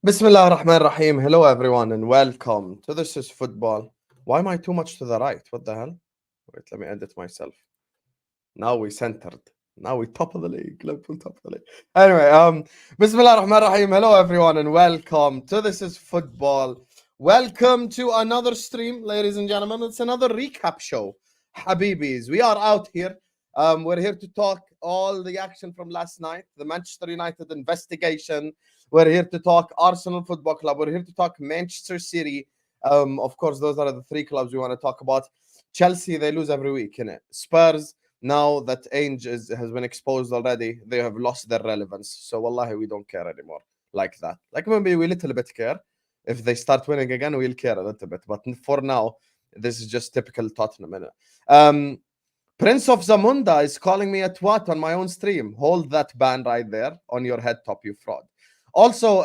Bismillah ar-Rahman ar-Rahim. Hello everyone and welcome to This is Football. Why am I too much to the right? What the hell? Wait, let me edit myself. Now we centered. Now we top of the league. Liverpool top of the league. Anyway, Bismillah ar-Rahman ar-Rahim. Hello everyone and welcome to This is Football. Welcome to another stream, ladies and gentlemen. It's another recap show. Habibis, we are out here. We're here to talk all the action from last night, the Manchester United investigation. We're here to talk Arsenal Football Club. We're here to talk Manchester City. Of course, those are the three clubs we want to talk about. Chelsea, they lose every week, innit? Spurs, now that Ainge has been exposed already, they have lost their relevance. So, wallahi, we don't care anymore like that. Like, maybe we little bit care. If they start winning again, we'll care a little bit. But for now, this is just typical Tottenham, innit? Prince of Zamunda is calling me a twat on my own stream. Hold that ban right there on your head top, you fraud. Also,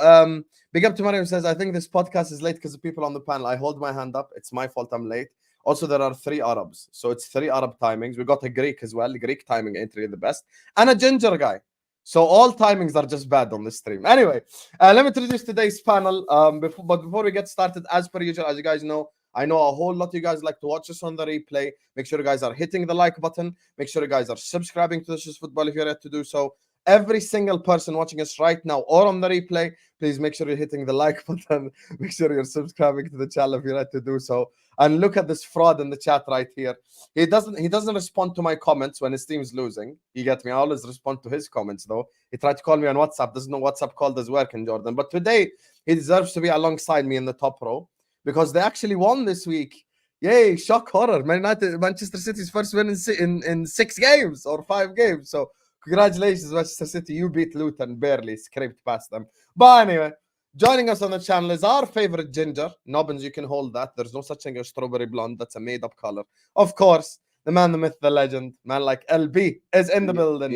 big up to Mariam says, I think this podcast is late because of people on the panel. I hold my hand up. It's my fault I'm late. Also, there are 3 Arabs. So it's 3 Arab timings. We got a Greek as well. Greek timing entry the best. And a ginger guy. So all timings are just bad on this stream. Anyway, let me introduce today's panel. Before we get started, as per usual, as you guys know, I know a whole lot of you guys like to watch us on the replay. Make sure you guys are hitting the like button. Make sure you guys are subscribing to This is Football if you're yet to do so. Every single person watching us right now or on the replay, please make sure you're hitting the like button. Make sure you're subscribing to the channel if you're yet to do so. And look at this fraud in the chat right here. He doesn't respond to my comments when his team is losing. You get me? I always respond to his comments though. He tried to call me on WhatsApp. Doesn't know WhatsApp call does work in Jordan. But today he deserves to be alongside me in the top row, because they actually won this week. Yay, shock horror. Manchester City's first win in 6 games or 5 games. So congratulations, Manchester City. You beat Luton, barely scraped past them. But anyway, joining us on the channel is our favorite ginger. Nobbins, you can hold that. There's no such thing as strawberry blonde. That's a made-up color. Of course, the man, the myth, the legend, man like LB is in the building.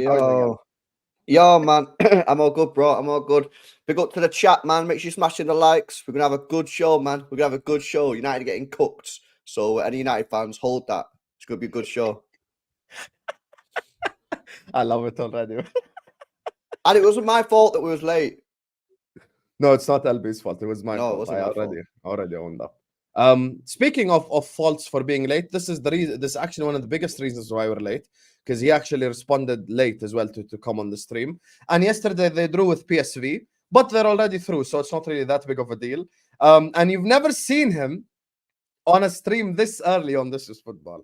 Yo, man. I'm all good, bro. I'm all good. Big up to the chat, man. Make sure you smash in the likes. We're going to have a good show, man. We're going to have a good show. United getting cooked. So, any United fans, hold that. It's going to be a good show. I love it already. And it wasn't my fault that we was late. No, it's not LB's fault. It was my fault. It wasn't my fault. Already owned up. Speaking of faults for being late, this is the reason. This is actually one of the biggest reasons why we're late, because he actually responded late as well to come on the stream. And yesterday they drew with PSV, but they're already through, so it's not really that big of a deal. And you've never seen him on a stream this early on This is Football,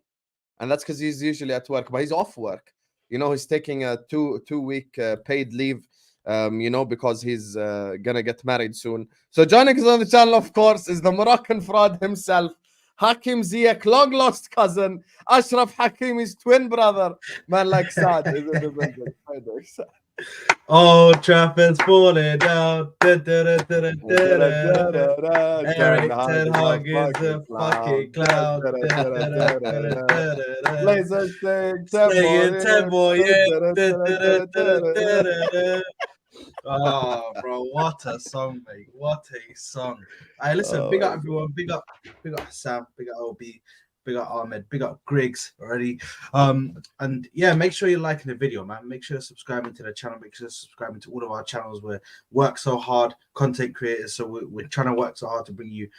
and that's because he's usually at work, but he's off work. You know, he's taking a two-week paid leave. Because he's gonna get married soon. So joining us on the channel, of course, is the Moroccan fraud himself, Hakim Ziyech, long lost cousin, Ashraf Hakimi's twin brother, man like Saad is in the building. Oh, Trafford's falling down. Eric Ten Hag is a fucking clown. Laser sting, Tempo, yeah. Oh, bro, what a song, mate. What a song. Hey, listen, big up everyone. Big up Sam, big up OB, big up Ahmed, big up Grigs already. And yeah, make sure you're liking the video, man. Make sure you're subscribing to the channel. Make sure you're subscribing to all of our channels. We work so hard, content creators. So we're trying to work so hard to bring you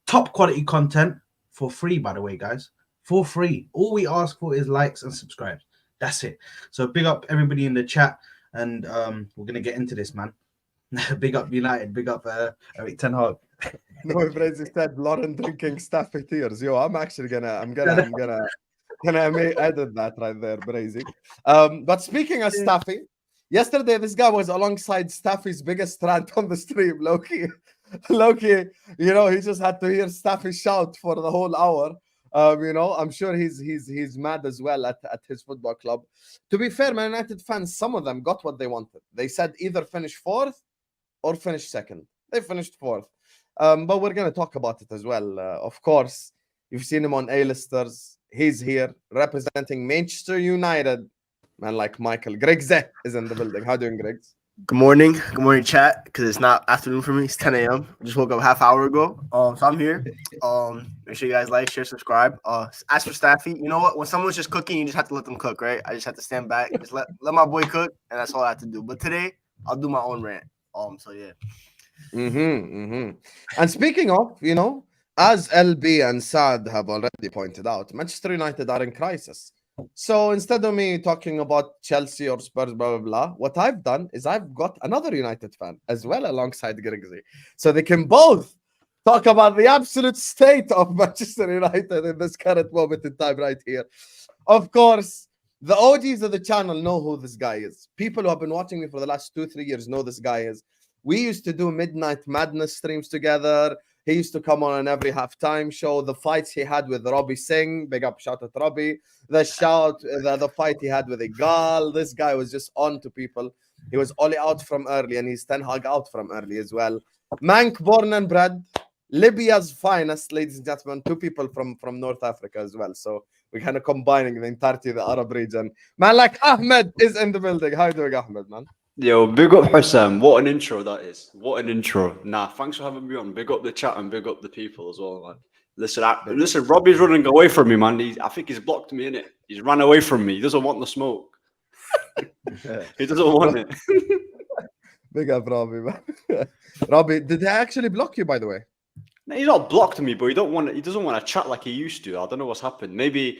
top quality content for free, by the way, guys. For free. All we ask for is likes and subscribes. That's it. So big up everybody in the chat. And we're gonna get into this, man. Big up United, big up Eric Ten Hag. No, Brazy said Lauren drinking Staffy tears. Yo, I'm gonna edit that right there, Brazy. But speaking of Staffy, yesterday this guy was alongside Staffy's biggest rant on the stream, Loki. You know, he just had to hear Staffy shout for the whole hour. I'm sure he's mad as well at his football club. To be fair, Man United fans, some of them got what they wanted. They said either finish 4th or finish 2nd. They finished 4th. But we're going to talk about it as well. Of course, you've seen him on A-listers. He's here representing Manchester United. Man like Michael. Grigs is in the building. How doing, Grigs? Good morning, chat, because it's not afternoon for me. It's 10 a.m. I just woke up half hour ago. So I'm here. Make sure you guys like, share, subscribe. As for Staffy, you know what? When someone's just cooking, you just have to let them cook, right? I just have to stand back, just let my boy cook, and that's all I have to do. But today, I'll do my own rant. So yeah. And speaking of, as LB and Saad have already pointed out, Manchester United are in crisis. So instead of me talking about Chelsea or Spurs, blah, blah, blah, what I've done is I've got another United fan as well alongside Grigsy. So they can both talk about the absolute state of Manchester United in this current moment in time right here. Of course, the OGs of the channel know who this guy is. People who have been watching me for the last 2-3 years know this guy is. We used to do Midnight Madness streams together. He used to come on every halftime show. The fights he had with Robbie Singh, big up, shout out Robbie. The fight he had with Igal. This guy was just on to people. He was Oli out from early, and he's Ten Hag out from early as well. Mank, born and bred, Libya's finest, ladies and gentlemen. Two people from North Africa as well. So we're kind of combining the entirety of the Arab region. Man, like Ahmed is in the building. How you doing, Ahmed, man? Yo, big up Hussam. What an intro that is. What an intro. Nah, thanks for having me on. Big up the chat and big up the people as well, man. Listen, Robbie's running away from me, man. I think he's blocked me, innit? He's run away from me. He doesn't want the smoke. He doesn't want it. Big up, Robbie, man. Robbie, did he actually block you, by the way? No, he's not blocked me, but he doesn't want to chat like he used to. I don't know what's happened. Maybe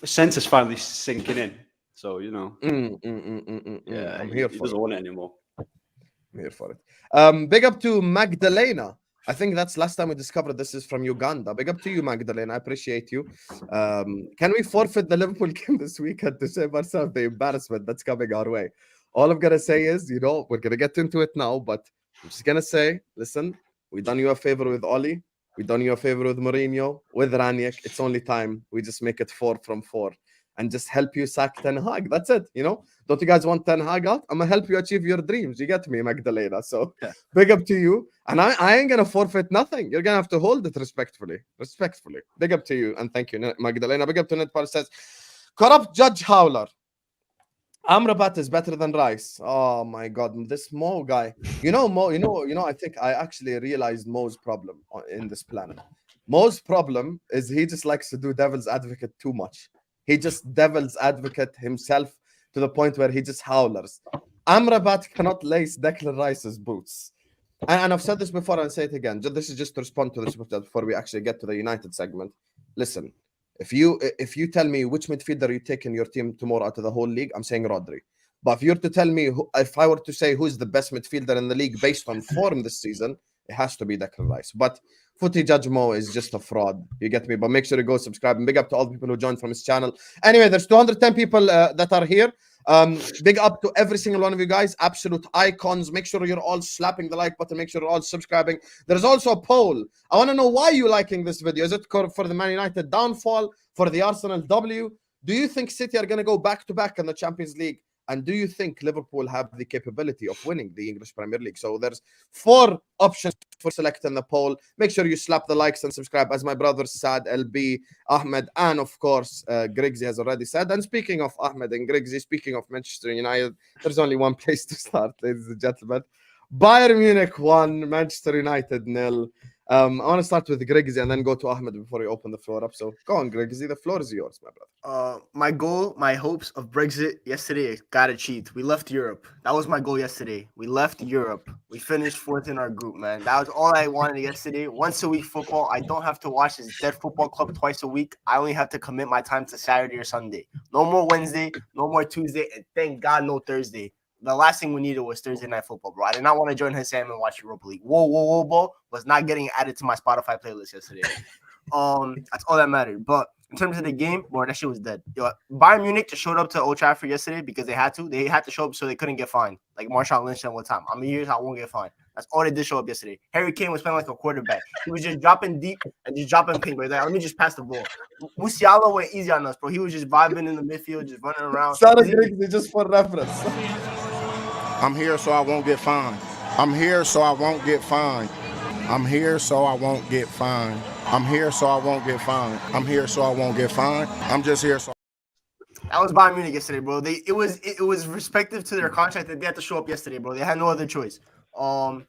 sense is finally sinking in. So, yeah, I'm here he for doesn't it. want it anymore. I'm here for it. Big up to Magdalena. I think that's last time we discovered this is from Uganda. Big up to you, Magdalena. I appreciate you. Can we forfeit the Liverpool game this weekend to save ourselves the embarrassment that's coming our way? All I'm going to say is, we're going to get into it now, but I'm just going to say, listen, we done you a favor with Oli. We done you a favor with Mourinho, with Ranić. It's only time. We just make it 4 from 4 and just help you sack Ten Hag. That's it, Don't you guys want Ten Hag out? I'm going to help you achieve your dreams. You get me, Magdalena. So big up to you. And I ain't going to forfeit nothing. You're going to have to hold it respectfully. Big up to you. And thank you, Magdalena. Big up to Netpal says, corrupt Judge Howler. Amrabat is better than Rice. Oh my God, this Mo guy. Mo. I think I actually realized Mo's problem in this planet. Mo's problem is he just likes to do devil's advocate too much. He just devil's advocate himself to the point where he just howlers. Amrabat cannot lace Declan Rice's boots. And I've said this before and I'll say it again. This is just to respond to this before we actually get to the United segment. Listen. If you tell me which midfielder you take in your team tomorrow out of the whole league, I'm saying Rodri. But if you're to tell me, if I were to say who's the best midfielder in the league based on form this season, it has to be Declan Rice. But Footy Judge Mo is just a fraud. You get me? But make sure you go subscribe. And big up to all the people who joined from his channel. Anyway, there's 210 people that are here. Big up to every single one of you guys. Absolute icons. Make sure you're all slapping the like button. Make sure you're all subscribing. There's also a poll. I want to know why you're liking this video. Is it for the Man United downfall? For the Arsenal W? Do you think City are going to go back-to-back in the Champions League? And do you think Liverpool have the capability of winning the English Premier League? So there's 4 options for selecting the poll. Make sure you slap the likes and subscribe, as my brothers Saad, LB, Ahmed, and of course, Grigsy has already said. And speaking of Ahmed and Grigsy, speaking of Manchester United, there's only one place to start, ladies and gentlemen. Bayern Munich 1, Manchester United 0. I want to start with Grigsy and then go to Ahmed before we open the floor up. So go on, Grigsy. The floor is yours, my brother. My goal, my hopes of Brexit yesterday got achieved. We left Europe. That was my goal yesterday. We left Europe. We finished 4th in our group, man. That was all I wanted yesterday. Once a week football. I don't have to watch this dead football club twice a week. I only have to commit my time to Saturday or Sunday. No more Wednesday, no more Tuesday, and thank God no Thursday. The last thing we needed was Thursday night football, bro. I did not want to join Hassam and watch Europa League. Whoa, bro. Was not getting added to my Spotify playlist yesterday. That's all that mattered. But in terms of the game, bro, that shit was dead. Bayern Munich just showed up to Old Trafford yesterday because they had to. They had to show up so they couldn't get fined. Like Marshawn Lynch said one time. I'm here, so I won't get fined. That's all they did show up yesterday. Harry Kane was playing like a quarterback. He was just dropping deep and just dropping pink. But like, let me just pass the ball. Musiala went easy on us, bro. He was just vibing in the midfield, just running around. Sorry, Grigsy, just for reference. I'm here so I won't get fined. I'm here so I won't get fined. I'm here so I won't get fined. I'm here so I won't get fined. I'm here so I won't get fined. I'm just here so. That was Bayern Munich yesterday, bro. It was respective to their contract that they had to show up yesterday, bro. They had no other choice. So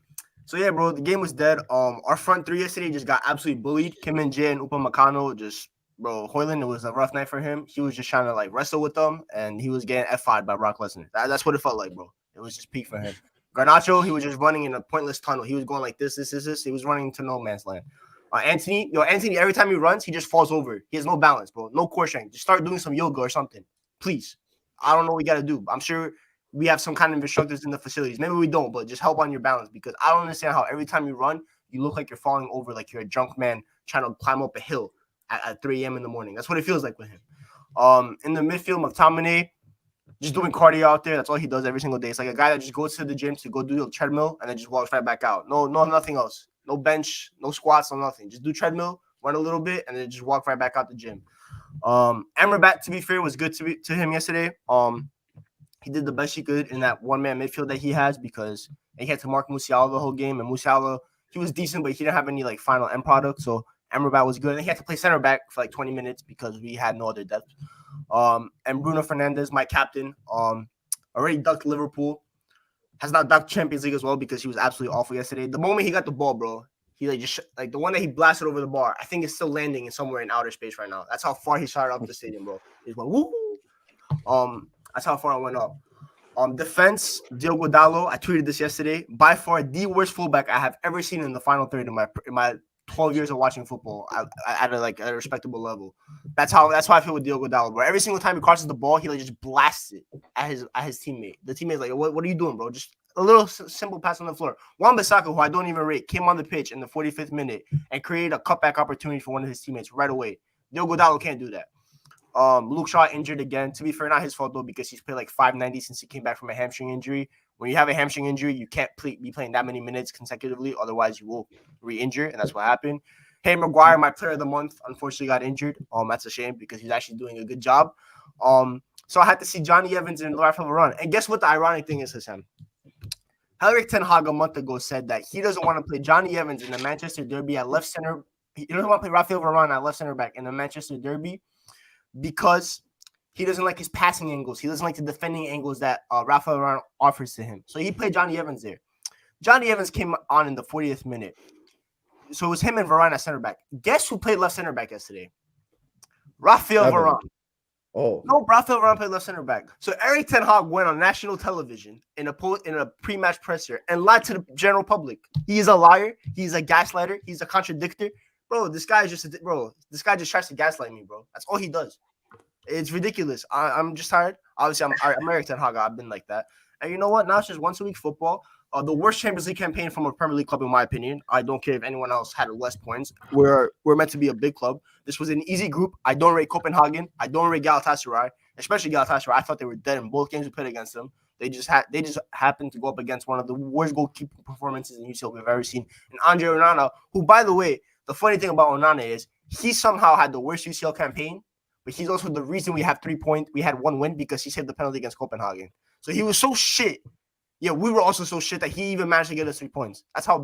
yeah, bro, the game was dead. Our front 3 yesterday just got absolutely bullied. Kim and Jae and Upamecano just, bro, Højlund, it was a rough night for him. He was just trying to like wrestle with them, and he was getting F5'd by Brock Lesnar. That's what it felt like, bro. It was just peak for him. Garnacho, he was just running in a pointless tunnel. He was going like this. He was running into no man's land. Anthony, every time he runs, he just falls over. He has no balance, bro. No core strength. Just start doing some yoga or something, please. I don't know what we got to do. I'm sure we have some kind of instructors in the facilities. Maybe we don't, but just help on your balance, because I don't understand how every time you run, you look like you're falling over, like you're a drunk man trying to climb up a hill at 3 a.m. in the morning. That's what it feels like with him. In the midfield, McTominay, just doing cardio out there. That's all he does every single day. It's like a guy that just goes to the gym to go do the treadmill and then just walks right back out. No, nothing else. No bench, no squats, no nothing. Just do treadmill, run a little bit, and then just walk right back out the gym. Amrabat, to be fair, was good to him yesterday. He did the best he could in that one-man midfield that he has, because he had to mark Musiala the whole game, and Musiala, he was decent, but he didn't have any like final end product. So Amrabat was good, and he had to play center back for like 20 minutes because we had no other depth. And Bruno Fernandes, my captain, already ducked Liverpool. Has not ducked Champions League as well because he was absolutely awful yesterday. The moment he got the ball, bro, he like the one that he blasted over the bar, I think it's still landing in somewhere in outer space right now. That's how far he shot up the stadium, bro. He went woo. That's how far I went up. Defense, Diogo Dalot. I tweeted this yesterday. By far the worst fullback I have ever seen in the final third in my 12 years of watching football at a respectable level. That's how I feel with Diogo Dalot, bro. Every single time he crosses the ball, he like just blasts it at his teammate. The teammate's like, what are you doing, bro? Just a little simple pass on the floor. Wan-Bissaka, who I don't even rate, came on the pitch in the 45th minute and created a cutback opportunity for one of his teammates right away. Diogo Dalot can't do that. Luke Shaw injured again. To be fair, not his fault though, because he's played like 590 since he came back from a hamstring injury. When you have a hamstring injury, you can't be playing that many minutes consecutively. Otherwise, you will re-injure, and that's what happened. Hey, Maguire, my player of the month, unfortunately got injured. That's a shame because he's actually doing a good job. So I had to see Johnny Evans and Rafael Varane. And guess what the ironic thing is, Hassan? Henrik ten Hag a month ago said that he doesn't want to play Johnny Evans in the Manchester Derby at left center. He doesn't want to play Rafael Varane at left center back in the Manchester Derby because he doesn't like his passing angles. He doesn't like the defending angles that Rafael Varane offers to him. So he played Johnny Evans there. Johnny Evans came on in the 40th minute. So it was him and Varane at center back. Guess who played left center back yesterday? Rafael Varane. Oh. No, Rafael Varane played left center back. So Erik ten Hag went on national television in a pre-match presser and lied to the general public. He is a liar. He's a gaslighter. He's a contradictor. Bro, this guy just tries to gaslight me, bro. That's all he does. It's ridiculous. I'm just tired. Obviously, I'm Erik ten Hag. I've been like that. And you know what? Now it's just once a week football. The worst Champions League campaign from a Premier League club, in my opinion. I don't care if anyone else had less points. We're meant to be a big club. This was an easy group. I don't rate Copenhagen. I don't rate Galatasaray, especially Galatasaray. I thought they were dead in both games we played against them. They just happened to go up against one of the worst goalkeeping performances in UCL we've ever seen. And Andre Onana, who, by the way, the funny thing about Onana is he somehow had the worst UCL campaign, but he's also the reason we have 3 points. We had 1 win because he saved the penalty against Copenhagen. So he was so shit. Yeah, we were also so shit that he even managed to get us 3 points. That's how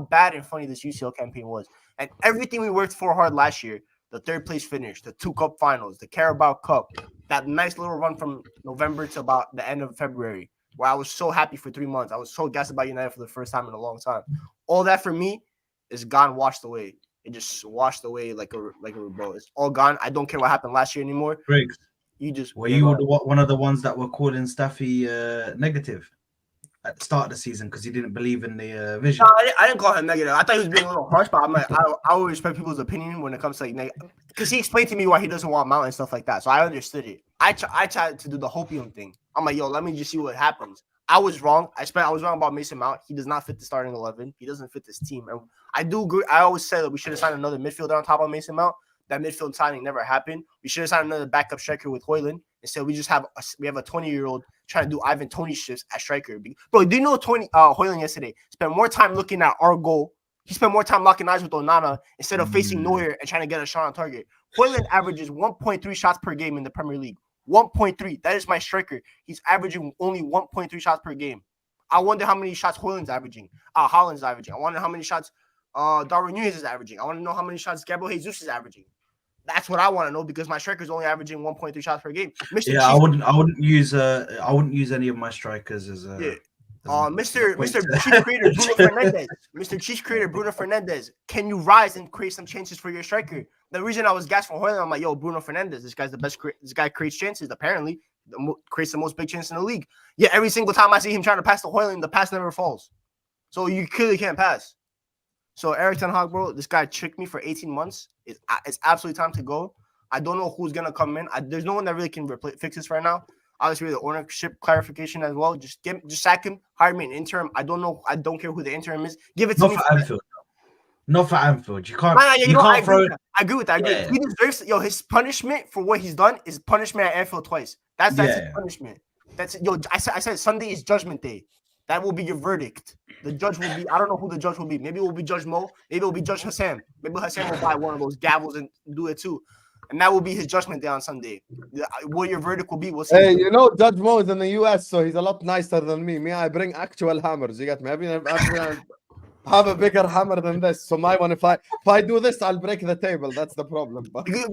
bad and funny this UCL campaign was. And everything we worked for hard last year, the 3rd place finish, the 2 cup finals, the Carabao Cup, that nice little run from November to about the end of February, where I was so happy for 3 months. I was so gassed about United for the first time in a long time. All that for me is gone, washed away. It just washed away like a revolt. It's all gone. I don't care what happened last year anymore. Grigs, Were you one of the ones that were calling Staffy negative at the start of the season because he didn't believe in the vision? No, I didn't call him negative. I thought he was being a little harsh, but I'm like, I always respect people's opinion when it comes to like negative. Because he explained to me why he doesn't want Mount and stuff like that, so I understood it. I tried to do the hopium thing. I'm like, yo, let me just see what happens. I was wrong. I was wrong about Mason Mount. He does not fit the starting 11. He doesn't fit this team. And I do agree. I always say that we should have signed another midfielder on top of Mason Mount. That midfield signing never happened. We should have signed another backup striker with Højlund. Instead, we have a 20-year-old trying to do Ivan Toney shifts at striker. Bro, do you know Højlund yesterday spent more time looking at our goal? He spent more time locking eyes with Onana instead of facing Neuer and trying to get a shot on target. Højlund averages 1.3 shots per game in the Premier League. 1.3. That is my striker. He's averaging only 1.3 shots per game. I wonder how many shots Højlund's averaging. Haaland's averaging. I wonder how many shots Darwin Núñez is averaging. I want to know how many shots Gabriel Jesus is averaging. That's what I want to know because my striker's only averaging 1.3 shots per game. I wouldn't use any of my strikers as a. Mr. Chief Creator Bruno Fernandes. Mr. Chief Creator Bruno Fernandes. Can you rise and create some chances for your striker? The reason I was gassed for Højlund, I'm like, yo, Bruno Fernandes. This guy's the best. This guy creates chances. Apparently, creates the most big chances in the league. Yeah, every single time I see him trying to pass to Højlund, the pass never falls. So you clearly can't pass. So Erik ten Hag, bro, this guy tricked me for 18 months. It's absolutely time to go. I don't know who's gonna come in. There's no one that really can fix this right now. Obviously, the ownership clarification as well. Just sack him, hire me an interim. I don't know. I don't care who the interim is. Give it to me. For Anfield. Not for Anfield. You can't. I throw. I agree with that. Yeah. He deserves. His punishment for what he's done is punishment at Anfield twice. That's his punishment. That's I said Sunday is Judgment Day. That will be your verdict. The judge will be. I don't know who the judge will be. Maybe it will be Judge Mo. Maybe it will be Judge Hassan. Maybe Hassan will buy one of those gavels and do it too. And that will be his judgment day on Sunday. What your verdict will be, we'll see. Hey, Judge Mo is in the US, so he's a lot nicer than me. Me, I bring actual hammers. You get me? I have a bigger hammer than this. So my one, if I do this, I'll break the table. That's the problem. But because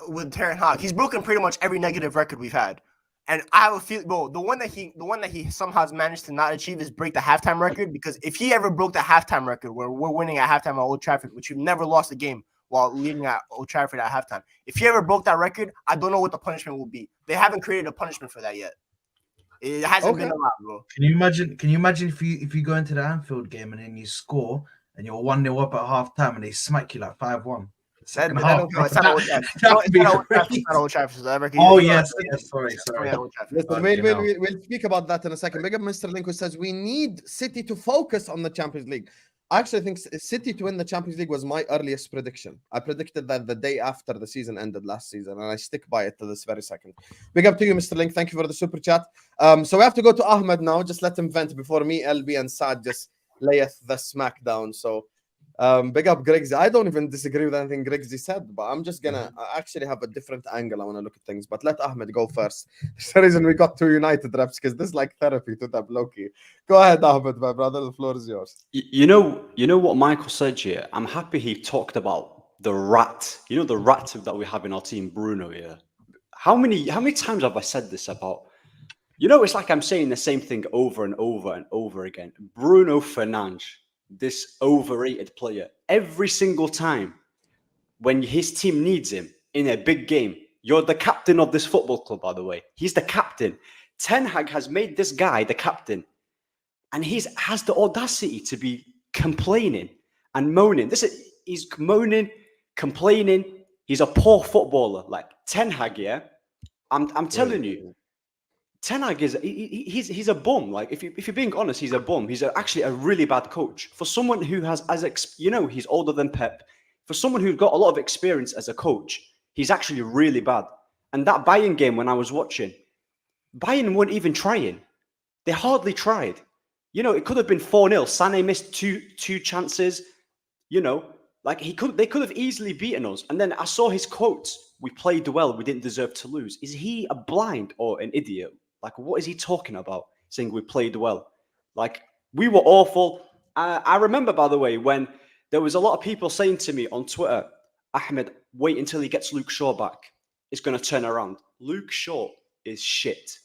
with Ten Hag, he's broken pretty much every negative record we've had. And I have a feeling, bro, the one that he somehow has managed to not achieve is break the halftime record. Because if he ever broke the halftime record, where we're winning at halftime at Old Trafford, which we've never lost a game while leaving at Old Trafford at halftime. If he ever broke that record, I don't know what the punishment will be. They haven't created a punishment for that yet. It hasn't been a lot, bro. Can you imagine if you go into the Anfield game and then you score and you're 1-0 up at halftime and they smack you like 5-1? Oh yes, sorry. Listen, we'll speak about that in a second. Big up Mr. Link, who says we need City to focus on the Champions League. I actually think City to win the Champions League was my earliest prediction. I predicted that the day after the season ended last season, and I stick by it to this very second. Big up to you, Mr. Link. Thank you for the super chat. So we have to go to Ahmed now. Just let him vent before me, LB, and Saad just layeth the smackdown. So big up Grigs. I don't even disagree with anything Grigsy said, but I'm just gonna actually have a different angle. I want to look at things, but let Ahmed go first. There's the reason we got 2 United reps, because this is like therapy to that Loki. Go ahead, Ahmed, my brother. The floor is yours. You know what Michael said here. I'm happy he talked about the rat. The rat that we have in our team, Bruno. Yeah. How many times have I said this about? It's like I'm saying the same thing over and over and over again. Bruno Fernandes. This overrated player. Every single time when his team needs him in a big game, you're the captain of this football club, by the way. He's the captain. Ten Hag has made this guy the captain, and he has the audacity to be complaining and moaning. He's moaning, complaining. He's a poor footballer. Like Ten Hag, yeah. I'm telling you. Ten Hag he's a bum. Like if you're being honest, he's a bum. He's actually a really bad coach. For someone who has he's older than Pep. For someone who's got a lot of experience as a coach, he's actually really bad. And that Bayern game, when I was watching, Bayern weren't even trying. They hardly tried. It could have been 4-0. Sané missed two chances. They could have easily beaten us. And then I saw his quotes. We played well. We didn't deserve to lose. Is he a blind or an idiot? Like, what is he talking about? Saying we played well. Like, we were awful. I remember, by the way, when there was a lot of people saying to me on Twitter, Ahmed, wait until he gets Luke Shaw back. It's going to turn around. Luke Shaw is shit.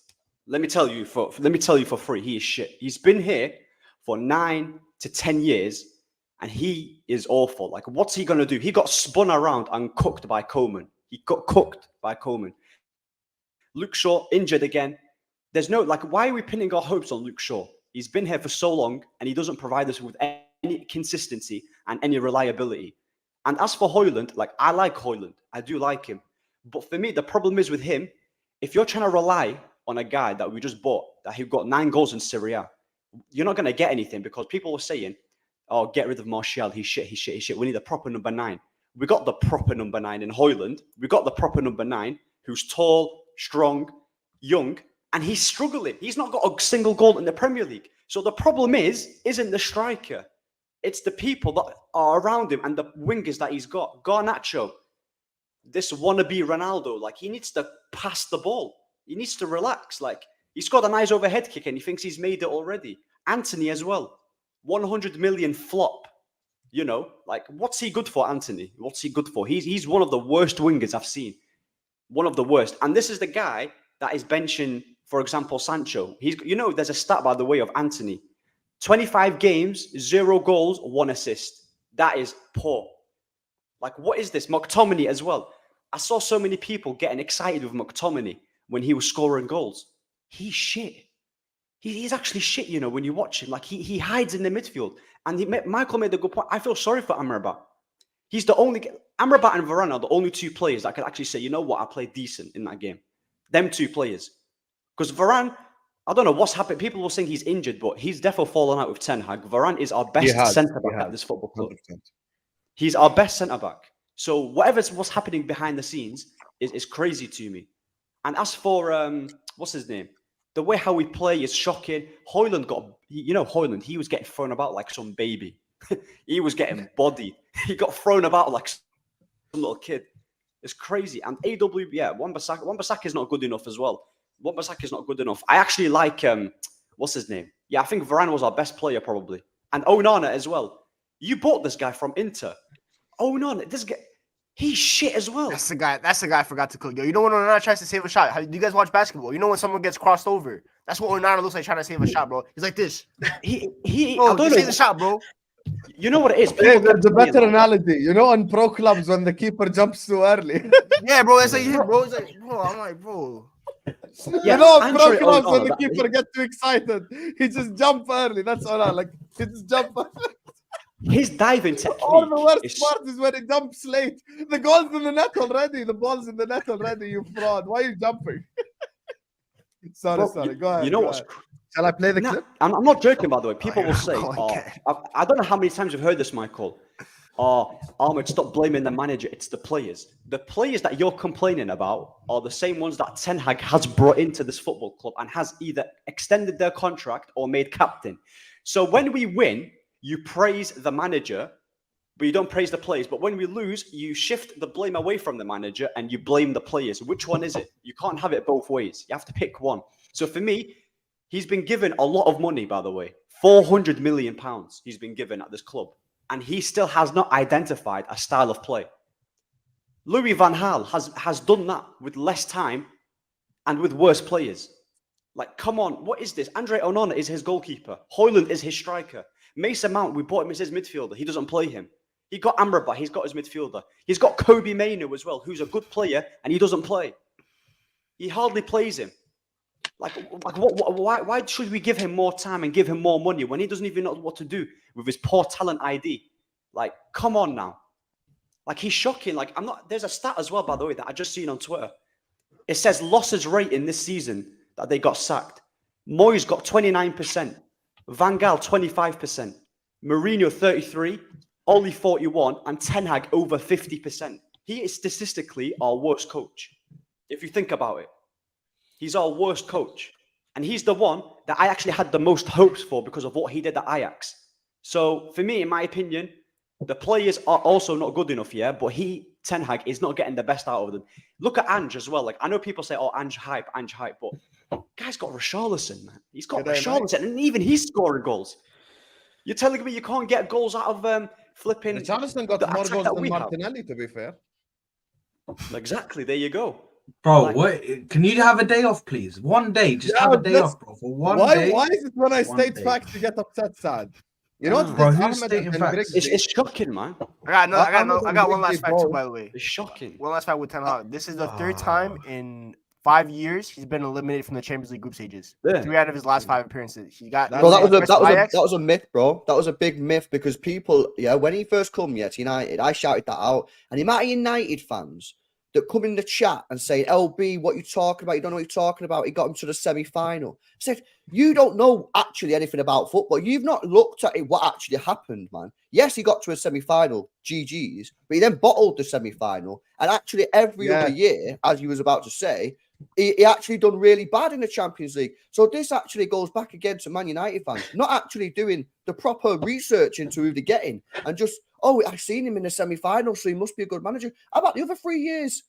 Let me tell you for free, he is shit. He's been here for 9 to 10 years, and he is awful. Like, what's he going to do? He got spun around and cooked by Coleman. Luke Shaw injured again. There's no, why are we pinning our hopes on Luke Shaw? He's been here for so long and he doesn't provide us with any consistency and any reliability. And as for Højlund, I like Højlund. I do like him. But for me, the problem is with him, if you're trying to rely on a guy that we just bought, that he got 9 goals in Serie A, you're not going to get anything, because people were saying, oh, get rid of Martial. He's shit. We need a proper number 9. We got the proper number 9 in Højlund. We got the proper number 9 who's tall, strong, young, and he's struggling. He's not got a single goal in the Premier League. So the problem isn't the striker. It's the people that are around him and the wingers that he's got. Garnacho, this wannabe Ronaldo, he needs to pass the ball. He needs to relax. He's got a nice overhead kick and he thinks he's made it already. Anthony as well. 100 million flop. What's he good for, Anthony? What's he good for? He's one of the worst wingers I've seen. One of the worst. And this is the guy that is benching, for example, Sancho. There's a stat, by the way, of Anthony. 25 games, 0 goals, 1 assist. That is poor. What is this? McTominay as well. I saw so many people getting excited with McTominay. when he was scoring goals. He's shit. He's actually shit, you know, when you watch him. Like, he hides in the midfield. And Michael made a good point. I feel sorry for Amrabat. He's the only... Amrabat and Varane are the only two players that could actually say, you know what, I played decent in that game. Them two players. Because Varane, I don't know what's happened. People will think he's injured, but he's definitely fallen out with Ten Hag. Varane is our best centre-back at this football club. 100%. He's our best centre-back. So what's happening behind the scenes is crazy to me. And as for, what's his name? The way how we play is shocking. Højlund Højlund, he was getting thrown about like some baby. He was getting bodied. He got thrown about like some little kid. It's crazy. And Wan-Bissaka is not good enough as well. Wan-Bissaka is not good enough. I actually like, what's his name? Yeah, I think Varane was our best player probably. And Onana as well. You bought this guy from Inter. Onana, this guy, he's shit as well. That's the guy I forgot to cook. Yo, you know when Onana tries to save a shot? Do you guys watch basketball? You know when someone gets crossed over? That's what Onana looks like trying to save a shot, bro. He's like this. I don't save the shot, bro. You know what it is? Hey, there's a better analogy. You know, on pro clubs when the keeper jumps too early. Yeah, bro. That's like him, bro. It's like, bro. I'm like, bro. Yeah, you know, on pro clubs when the keeper gets too excited, he just jump early. That's all. Like he just jump early. His diving technique. All the worst part is when he jumps late. The goal's in the net already. The ball's in the net already. You fraud. Why are you jumping? Sorry. Go ahead. You know what's? Shall I play the clip? I'm not joking, by the way. People will say, I don't know how many times you've heard this, Michael. Ahmed, stop blaming the manager. It's the players. The players that you're complaining about are the same ones that Ten Hag has brought into this football club and has either extended their contract or made captain. So when we win, you praise the manager, but you don't praise the players. But when we lose, you shift the blame away from the manager and you blame the players. Which one is it? You can't have it both ways. You have to pick one. So for me, he's been given a lot of money, by the way. £400 million he's been given at this club. And he still has not identified a style of play. Louis van Gaal has done that with less time and with worse players. Like, come on, what is this? Andre Onana is his goalkeeper. Højlund is his striker. Mason Mount, we bought him as his midfielder. He doesn't play him. He got Amrabat, he's got his midfielder. He's got Kobe Mainoo as well, who's a good player, and he doesn't play. He hardly plays him. Why should we give him more time and give him more money when he doesn't even know what to do with his poor talent ID? Like, come on now. Like, he's shocking. Like, there's a stat as well, by the way, that I just seen on Twitter. It says losses rate in this season that they got sacked. Moyes got 29%. Van Gaal, 25%. Mourinho, 33%. Oli, 41%. And Ten Hag, over 50%. He is statistically our worst coach. If you think about it. He's our worst coach. And he's the one that I actually had the most hopes for because of what he did at Ajax. So, for me, in my opinion, the players are also not good enough, yeah? But Ten Hag, is not getting the best out of them. Look at Ange as well. Like, I know people say, Ange hype, but guy's got Richarlison, man. He's got Richarlison, and even he's scoring goals. You're telling me you can't get goals out of flipping... Richarlison got more goals than Martinelli, to be fair. Exactly, there you go. Bro, can you have a day off, please? One day, just have a day off, bro. For one day. Why is it when I state facts you get upset, Saad? You know what? Bro, Ahmed and Grigs, it's shocking, man. I got one last fact too, by the way. It's shocking. One last fact with Ten Hag. This is the third time in 5 years he's been eliminated from the Champions League group stages. Yeah. 3 out of his last 5 appearances. He got. Bro, that was a myth, bro. That was a big myth because people, when he first come to United, I shouted that out, and the amount of United fans that come in the chat and say, LB, what you talking about? You don't know what you're talking about. He got him to the semi-final. I said, you don't know actually anything about football. You've not looked at what actually happened, man. Yes, he got to a semi-final, GG's, but he then bottled the semi-final. And actually every other year, as you was about to say, he actually done really bad in the Champions League. So this actually goes back again to Man United fans, not actually doing the proper research into who they're getting and just, I've seen him in the semi-final, so he must be a good manager. How about the other 3 years?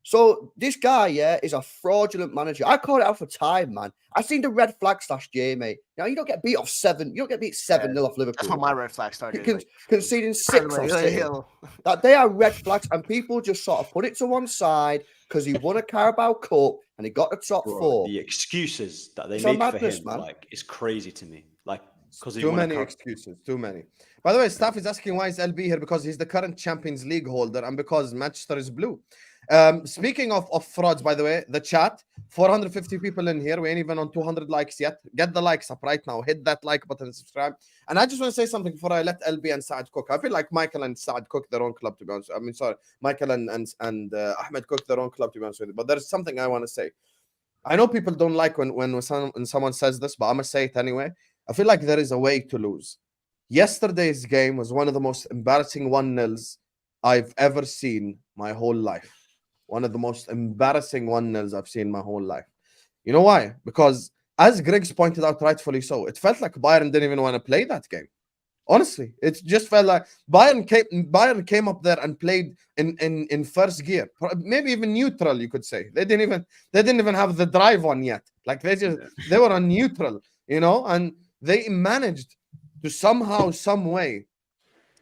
So this guy, is a fraudulent manager. I called it out for time, man. I seen the red flags last year, mate. Now you don't get beat off 7. You don't get beat 7-0 off Liverpool. That's when my red flag started. Conceding 6 off City. That they are red flags, and people just sort of put it to one side because he won a Carabao Cup and he got the top 4. The excuses that they make for him, man. Like, it's crazy to me. Like, because he Too won a many cup. excuses. Too many. By the way, Staff is asking why is LB here because he's the current Champions League holder and because Manchester is blue. Speaking of frauds, by the way, the chat, 450 people in here. We ain't even on 200 likes yet. Get the likes up right now. Hit that like button and subscribe. And I just want to say something before I let LB and Saad cook. I feel like Michael and Saad cook their own club, to be honest. I mean, sorry, Michael and Ahmed cook their own club, to be honest with you. But there's something I want to say. I know people don't like when someone says this, but I'm going to say it anyway. I feel like there is a way to lose. Yesterday's game was one of the most embarrassing 1-0s I've ever seen my whole life. One of the most embarrassing 1-0s I've seen my whole life. You know why? Because as Grigs pointed out rightfully so, it felt like Bayern didn't even want to play that game. Honestly, it just felt like Bayern came up there and played in first gear, maybe even neutral, you could say. They didn't even have the drive on yet. Like they were on neutral, you know, and they managed to somehow, some way,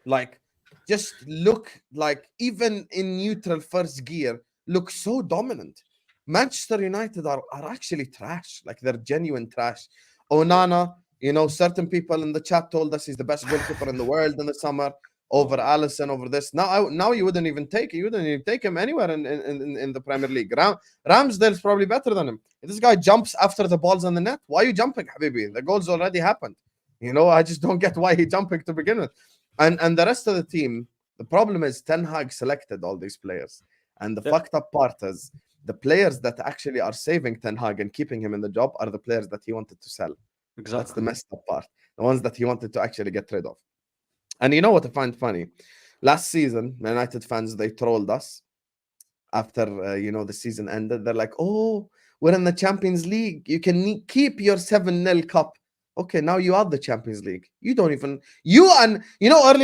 like just look like even in neutral first gear, look so dominant. Manchester United are actually trash. Like they're genuine trash. Onana, you know, certain people in the chat told us he's the best goalkeeper in the world in the summer over Alisson, over this. Now you wouldn't even take it. You wouldn't even take him anywhere in the Premier League. Ramsdale's probably better than him. If this guy jumps after the ball's on the net, why are you jumping, Habibi? The goal's already happened. You know, I just don't get why he's jumping to begin with. And the rest of the team, the problem is Ten Hag selected all these players. And the fucked up part is the players that actually are saving Ten Hag and keeping him in the job are the players that he wanted to sell. Exactly. That's the messed up part. The ones that he wanted to actually get rid of. And you know what I find funny? Last season, United fans, they trolled us after, the season ended. They're like, oh, we're in the Champions League. You can keep your 7-0 cup. Okay, now you are the Champions League. Earlier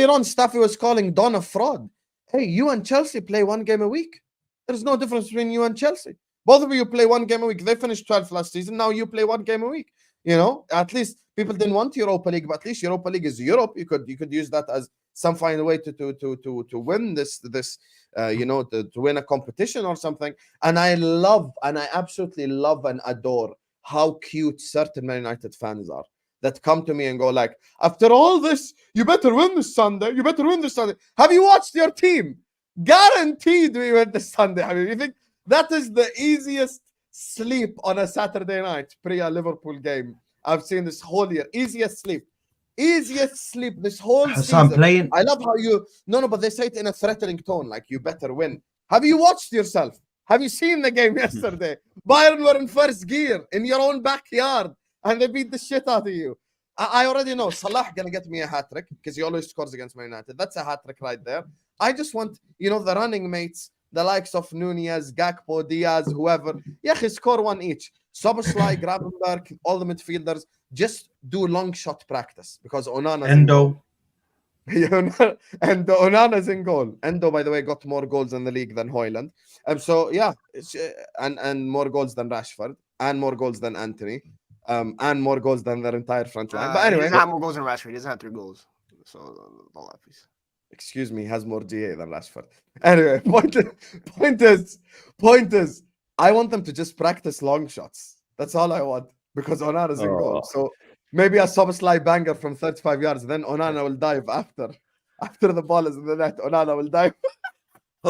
on, Staffy was calling Don a fraud. Hey, you and Chelsea play one game a week. There's no difference between you and Chelsea. Both of you play one game a week. They finished 12th last season. Now you play one game a week. You know, at least people didn't want Europa League, but at least Europa League is Europe. You could use that as some final way to win this to win a competition or something. And I absolutely love and adore how cute certain Man United fans are that come to me and go like, after all this, you better win this Sunday. You better win this Sunday. Have you watched your team? Guaranteed we win this Sunday. I mean, you think that is the easiest sleep on a Saturday night pre a Liverpool game I've seen this whole year. Easiest sleep this whole season. Playing. I love how but they say it in a threatening tone, like you better win. Have you watched yourself? Have you seen the game yesterday? Bayern were in first gear in your own backyard and they beat the shit out of you. I already know Salah gonna get me a hat-trick because he always scores against Man United. That's a hat-trick right there. I just want, the running mates, the likes of Nunez, Gakpo, Diaz, whoever. Score one each. Szoboszlai, Gravenberch, all the midfielders. Just do long shot practice because Onana's Endo. And Onana's in goal. Endo, by the way, got more goals in the league than Højlund. And more goals than Rashford, and more goals than Anthony, and more goals than their entire front line. But anyway, he doesn't have more goals than Rashford. He doesn't have 3 goals. So don't laugh, please. Excuse me, he has more GA than Rashford. Anyway, point is, I want them to just practice long shots. That's all I want because Onana's in goal. So maybe a Szoboszlai banger from 35 yards. Then Onana will dive after the ball is in the net. Onana will dive.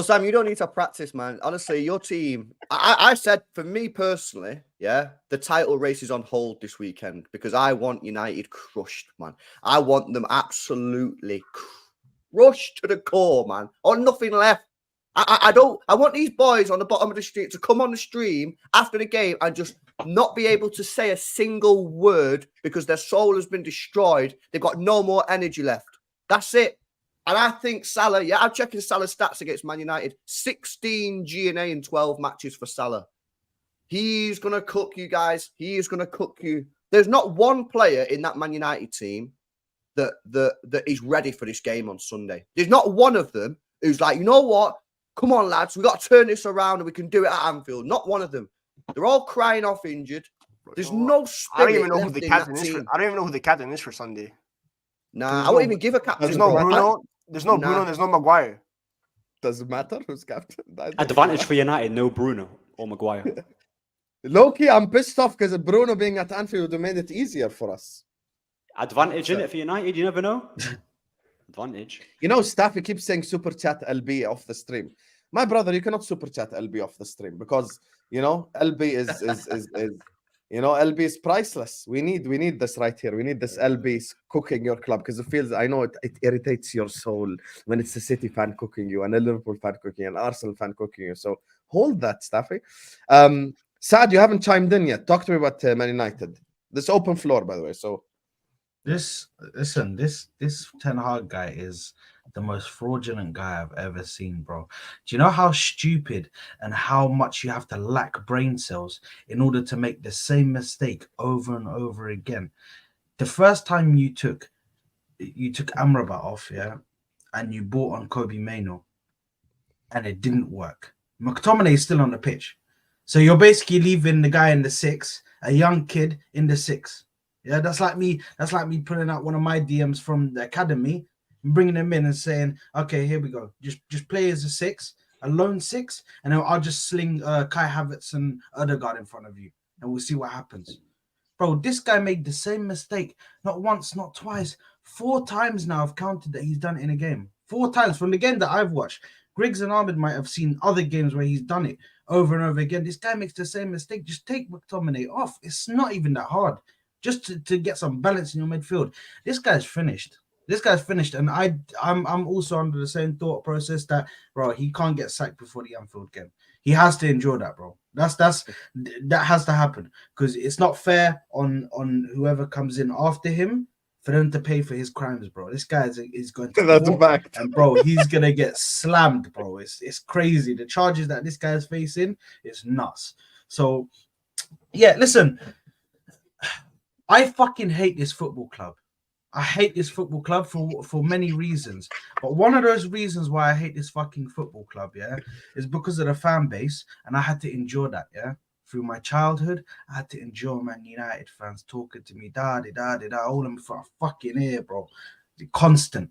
Sam, you don't need to practice, man. Honestly, your team. I said for me personally, the title race is on hold this weekend because I want United crushed, man. I want them absolutely crushed to the core, man. Or nothing left. I want these boys on the bottom of the street to come on the stream after the game and just not be able to say a single word because their soul has been destroyed. They've got no more energy left. That's it. And I think Salah, I'm checking Salah's stats against Man United. 16 G&A in 12 matches for Salah. He's going to cook you guys. He is going to cook you. There's not one player in that Man United team that is ready for this game on Sunday. There's not one of them who's like, you know what? Come on, lads. We've got to turn this around and we can do it at Anfield. Not one of them. They're all crying off injured. There's no spirit. I don't even know who the captain is. I don't even know who the captain is for Sunday. Nah, I won't even give a captain. There's no Bruno. There's no Bruno. There's no Maguire. Doesn't matter who's captain. Advantage for United, no Bruno or Maguire. Low-key, I'm pissed off because Bruno being at Anfield would have made it easier for us. Advantage in it for United. You never know. Advantage. You know, Staffy keeps saying super chat LB off the stream. My brother, you cannot super chat LB off the stream because you know LB is you know LB is priceless. We need this right here. We need this LB cooking your club because it feels. I know it irritates your soul when it's a City fan cooking you and a Liverpool fan cooking you and Arsenal fan cooking you. So hold that, Staffy. Saad, you haven't chimed in yet. Talk to me about Man United. This open floor, by the way. So This Ten Hag guy is the most fraudulent guy I've ever seen, bro. Do you know how stupid and how much you have to lack brain cells in order to make the same mistake over and over again? The first time you took Amrabat off, yeah, and you bought on Kobe Mainoo, and it didn't work. McTominay is still on the pitch, so you're basically leaving the guy in the 6, a young kid in the 6. Yeah, that's like me pulling out one of my DMs from the academy and bringing him in and saying, "Okay, here we go. Just play as a 6, a lone 6, and then I'll just sling Kai Havertz and Ødegaard in front of you, and we'll see what happens." Bro, this guy made the same mistake not once, not twice, 4 times now. I've counted that he's done it in a game. 4 times from the game that I've watched. Griggs and Ahmed might have seen other games where he's done it over and over again. This guy makes the same mistake. Just take McTominay off. It's not even that hard. Just to get some balance in your midfield. This guy's finished. And I'm also under the same thought process that, bro, he can't get sacked before the Anfield game. He has to endure that, bro. That has to happen because it's not fair on whoever comes in after him for them to pay for his crimes, bro. This guy is going to that's a fact. And bro, he's gonna get slammed, bro. It's crazy. The charges that this guy's facing is nuts. So yeah, listen. I fucking hate this football club. I hate this football club for many reasons. But one of those reasons why I hate this fucking football club, yeah, is because of the fan base. And I had to endure that, yeah. Through my childhood, I had to endure Man United fans talking to me, all them for a fucking ear, bro. Constant.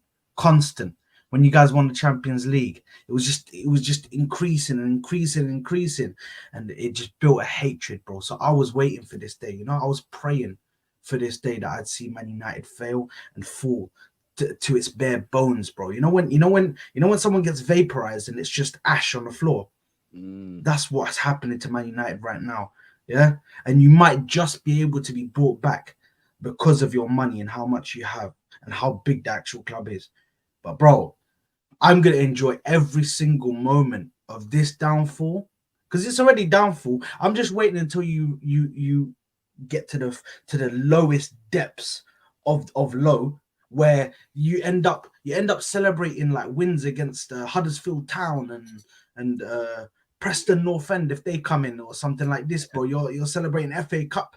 When you guys won the Champions League, it was just increasing, and it just built a hatred, bro. So I was waiting for this day, you know. I was praying for this day that I'd see Man United fail and fall to its bare bones, bro. You know when someone gets vaporized and it's just ash on the floor. That's what's happening to Man United right now, yeah. And you might just be able to be brought back because of your money and how much you have and how big the actual club is. But bro, I'm gonna enjoy every single moment of this downfall because it's already downfall. I'm just waiting until you get to the lowest depths of low, where you end up celebrating like wins against Huddersfield Town and Preston North End if they come in or something like this, bro. You're celebrating FA Cup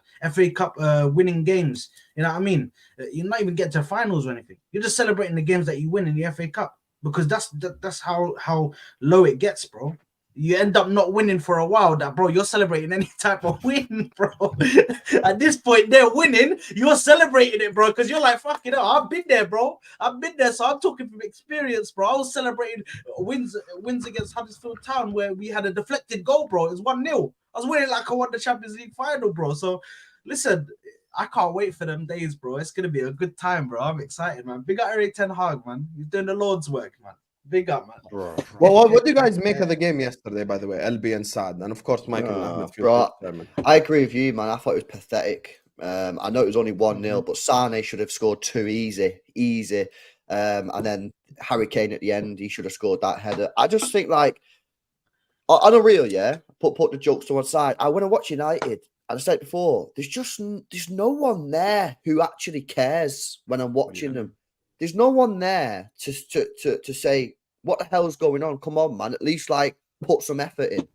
winning games. You know what I mean? You're not even getting to finals or anything. You're just celebrating the games that you win in the FA Cup because that's how low it gets, bro. You end up not winning for a while, that bro, you're celebrating any type of win, bro. At this point, they're winning, you're celebrating it, bro, because you're like, fuck it up. I've been there, bro. I've been there, so I'm talking from experience, bro. I was celebrating wins against Huddersfield Town where we had a deflected goal, bro. It was 1-0. I was winning like I won the Champions League final, bro. So listen, I can't wait for them days, bro. It's gonna be a good time, bro. I'm excited, man. Big up Eric Ten Hag, man. He's doing the Lord's work, man. Big up, man. Bro. Well, what do you guys make of the game yesterday, by the way? LB and Saad, and of course, Michael and Ahmed. Bro, I agree with you, man. I thought it was pathetic. I know it was only 1-0, but Sane should have scored 2 easy. And then Harry Kane at the end, he should have scored that header. I just think, like, on a real, yeah, put the jokes to one side. I want to watch United. As I said before, there's no one there who actually cares when I'm watching them. There's no one there to say, what the hell's going on? Come on, man. At least, like, put some effort in.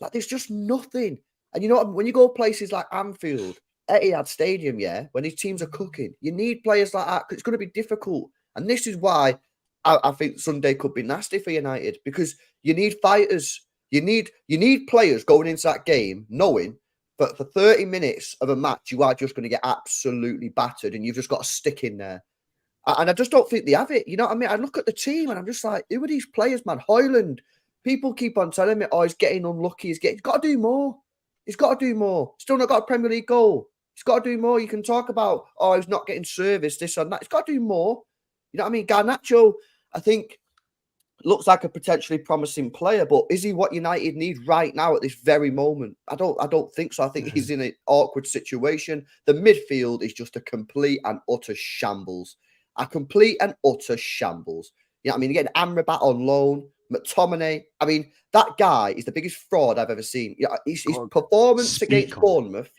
Like, there's just nothing. And you know what? When you go places like Anfield, Etihad Stadium, yeah, when these teams are cooking, you need players like that because it's going to be difficult. And this is why I think Sunday could be nasty for United because you need fighters. You need players going into that game knowing that for 30 minutes of a match, you are just going to get absolutely battered and you've just got to stick in there. And I just don't think they have it. You know what I mean? I look at the team and I'm just like, who are these players, man? Højlund. People keep on telling me, oh, he's getting unlucky. He's got to do more. He's got to do more. Still not got a Premier League goal. He's got to do more. You can talk about, oh, he's not getting service, this and that. He's got to do more. You know what I mean? Garnacho, I think, looks like a potentially promising player, but is he what United need right now at this very moment? I don't think so. I think he's in an awkward situation. The midfield is just a complete and utter shambles. A complete and utter shambles. You know what I mean? You're getting Amrabat on loan, McTominay. I mean, that guy is the biggest fraud I've ever seen. Yeah, his performance against Bournemouth,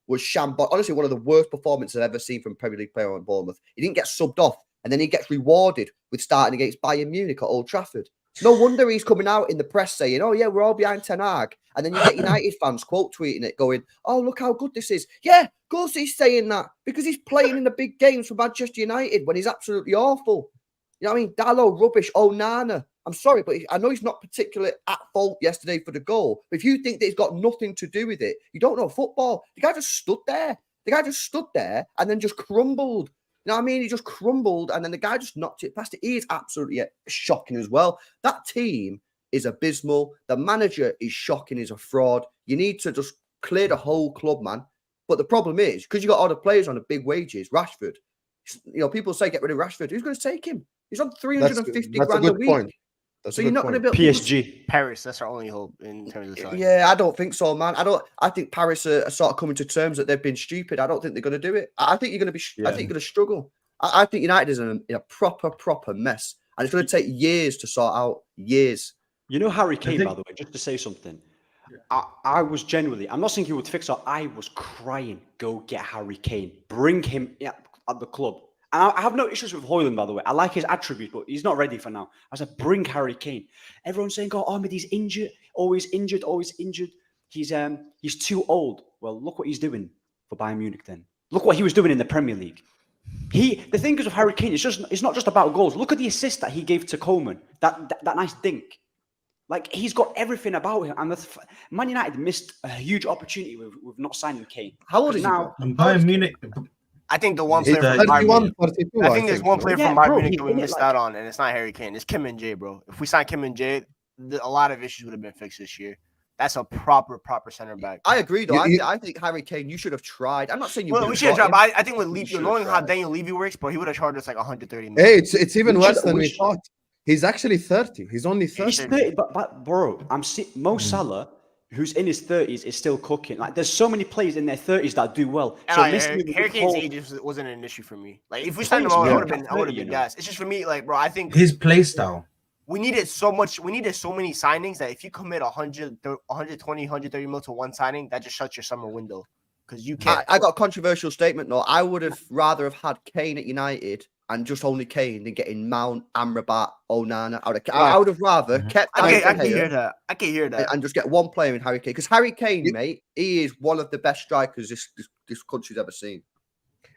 was shambles. Honestly, one of the worst performances I've ever seen from Premier League player on Bournemouth. He didn't get subbed off, and then he gets rewarded with starting against Bayern Munich at Old Trafford. No wonder he's coming out in the press saying, oh, yeah, we're all behind Ten Hag. And then you get United fans quote tweeting it going, oh, look how good this is. Yeah, of course he's saying that because he's playing in the big games for Manchester United when he's absolutely awful. You know what I mean? Dallo, rubbish. Oh, Nana. I'm sorry, but I know he's not particularly at fault yesterday for the goal. But if you think that he's got nothing to do with it, you don't know football. The guy just stood there. And then just crumbled. You know what I mean? He just crumbled and then the guy just knocked it past it. He is absolutely shocking as well. That team is abysmal. The manager is shocking. He's a fraud. You need to just clear the whole club, man. But the problem is, because you got all the players on the big wages, Rashford, you know, people say get rid of Rashford. Who's going to take him? He's on 350 grand a week. Point. So you're not going to build PSG. Paris, that's our only hope in terms of the side. Yeah, I don't think so, man. I think Paris are sort of coming to terms that they've been stupid. I don't think they're going to do it. I think you're going to be. I think you're going to struggle. I think United is in a proper mess, and it's going to take years to sort out. Years. You know Harry Kane, by the way, just to say something. I was genuinely, I'm not saying he would fix it. I was crying. Go get Harry Kane. Bring him at the club. And I have no issues with Højlund, by the way. I like his attribute, but he's not ready for now. I said, bring Harry Kane. Everyone's saying, oh, Ahmed, he's injured. Always injured. He's too old. Well, look what he's doing for Bayern Munich then. Look what he was doing in the Premier League. The thing is with Harry Kane, it's not just about goals. Look at the assist that he gave to Coleman. That nice dink. Like, he's got everything about him. And Man United missed a huge opportunity with not signing Kane. How old is he now? Bayern Munich. I think the one player from Bayern Munich. I think there's one player from Bayern Munich that we missed out on, and it's not Harry Kane. It's Kim and Jae, bro. If we signed Kim and Jae, a lot of issues would have been fixed this year. That's a proper center back. I agree, though. I think Harry Kane, you should have tried. I'm not saying you. Well, we should have tried. But I think with Levy, knowing how Daniel Levy works, bro, he would have charged us like 130 million. Hey, it's even worse than we thought. He's actually 30. He's only 30. He's 30, but bro, Mo Salah, who's in his 30s, is still cooking. Like, there's so many players in their 30s that do well. So Harry Kane's age wasn't an issue for me. Like, if we signed him out, I would have been gassed. It's just for me, like, bro, I think his play style. We needed so many signings that if you commit 120, 130 mil to one signing, that just shuts your summer window. Because you can't. I got a controversial statement, though. I would have rather have had Kane at United and just only Kane than getting Mount, Amrabat, Onana. I would have rather kept. I can hear that. And just get one player in Harry Kane. Because Harry Kane, mate, he is one of the best strikers this country's ever seen.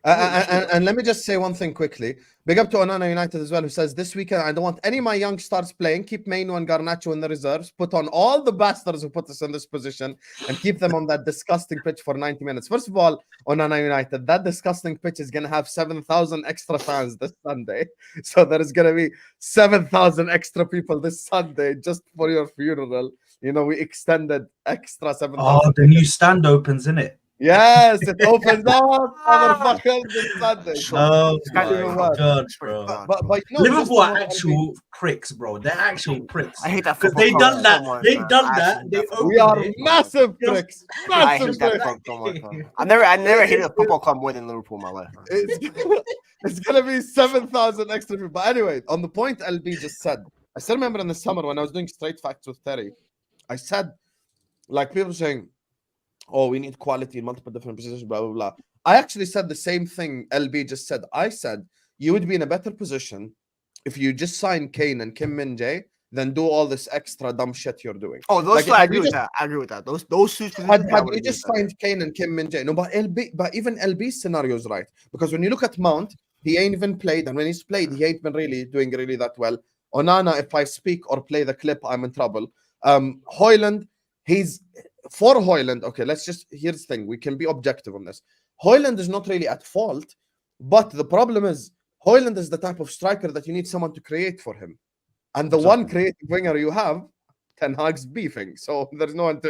And let me just say one thing quickly. Big up to Onana United as well, who says, this weekend, I don't want any of my young stars playing. Keep Maino and Garnacho in the reserves. Put on all the bastards who put us in this position and keep them on that disgusting pitch for 90 minutes. First of all, Onana United, that disgusting pitch is going to have 7,000 extra fans this Sunday. So there is going to be 7,000 extra people this Sunday just for your funeral. You know, we extended extra 7,000. Oh, the new stand opens, isn't it? Yes, it opens up, motherfuckers, this Sunday. Oh my God, bro. But Liverpool are actual pricks, bro. They're actual pricks. I hate that because they done that. We are massive pricks. I hate that so much. I never hated a football club more than Liverpool in my life. It's gonna be 7,000 extra people. But anyway, on the point LB just said, I still remember in the summer when I was doing straight facts with Terry, I said, like, people saying, oh, we need quality in multiple different positions, blah, blah, blah. I actually said the same thing LB just said. I said, you would be in a better position if you just sign Kane and Kim Min-jae than do all this extra dumb shit you're doing. Oh, those two, I agree with that. I agree with that. Those two. Had you just signed Kane and Kim Min-jae. No, but even LB's scenario is right. Because when you look at Mount, he ain't even played. And when he's played, he ain't been doing that well. Onana, if I speak or play the clip, I'm in trouble. Højlund, for Højlund, okay, here's the thing. We can be objective on this. Højlund is not really at fault, but the problem is Højlund is the type of striker that you need someone to create for him. And the one creative winger you have, Ten Hag's beefing. So there's no one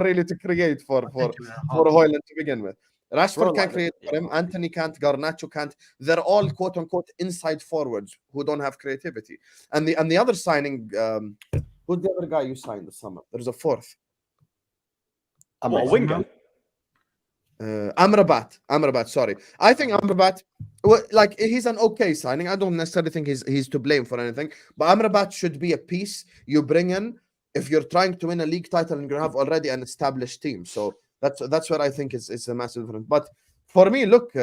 really to create for Højlund to begin with. Rashford Bro, can't like, create for him. yeah. Anthony can't. Garnacho can't. They're all quote unquote inside forwards who don't have creativity. And the other signing, who's the other guy you signed this summer? There's a fourth. What, a winger? Amrabat. Sorry, I think Amrabat. Well, like he's an okay signing. I don't necessarily think he's to blame for anything. But Amrabat should be a piece you bring in if you're trying to win a league title and you have already an established team. So that's what I think is a massive difference. But for me, look,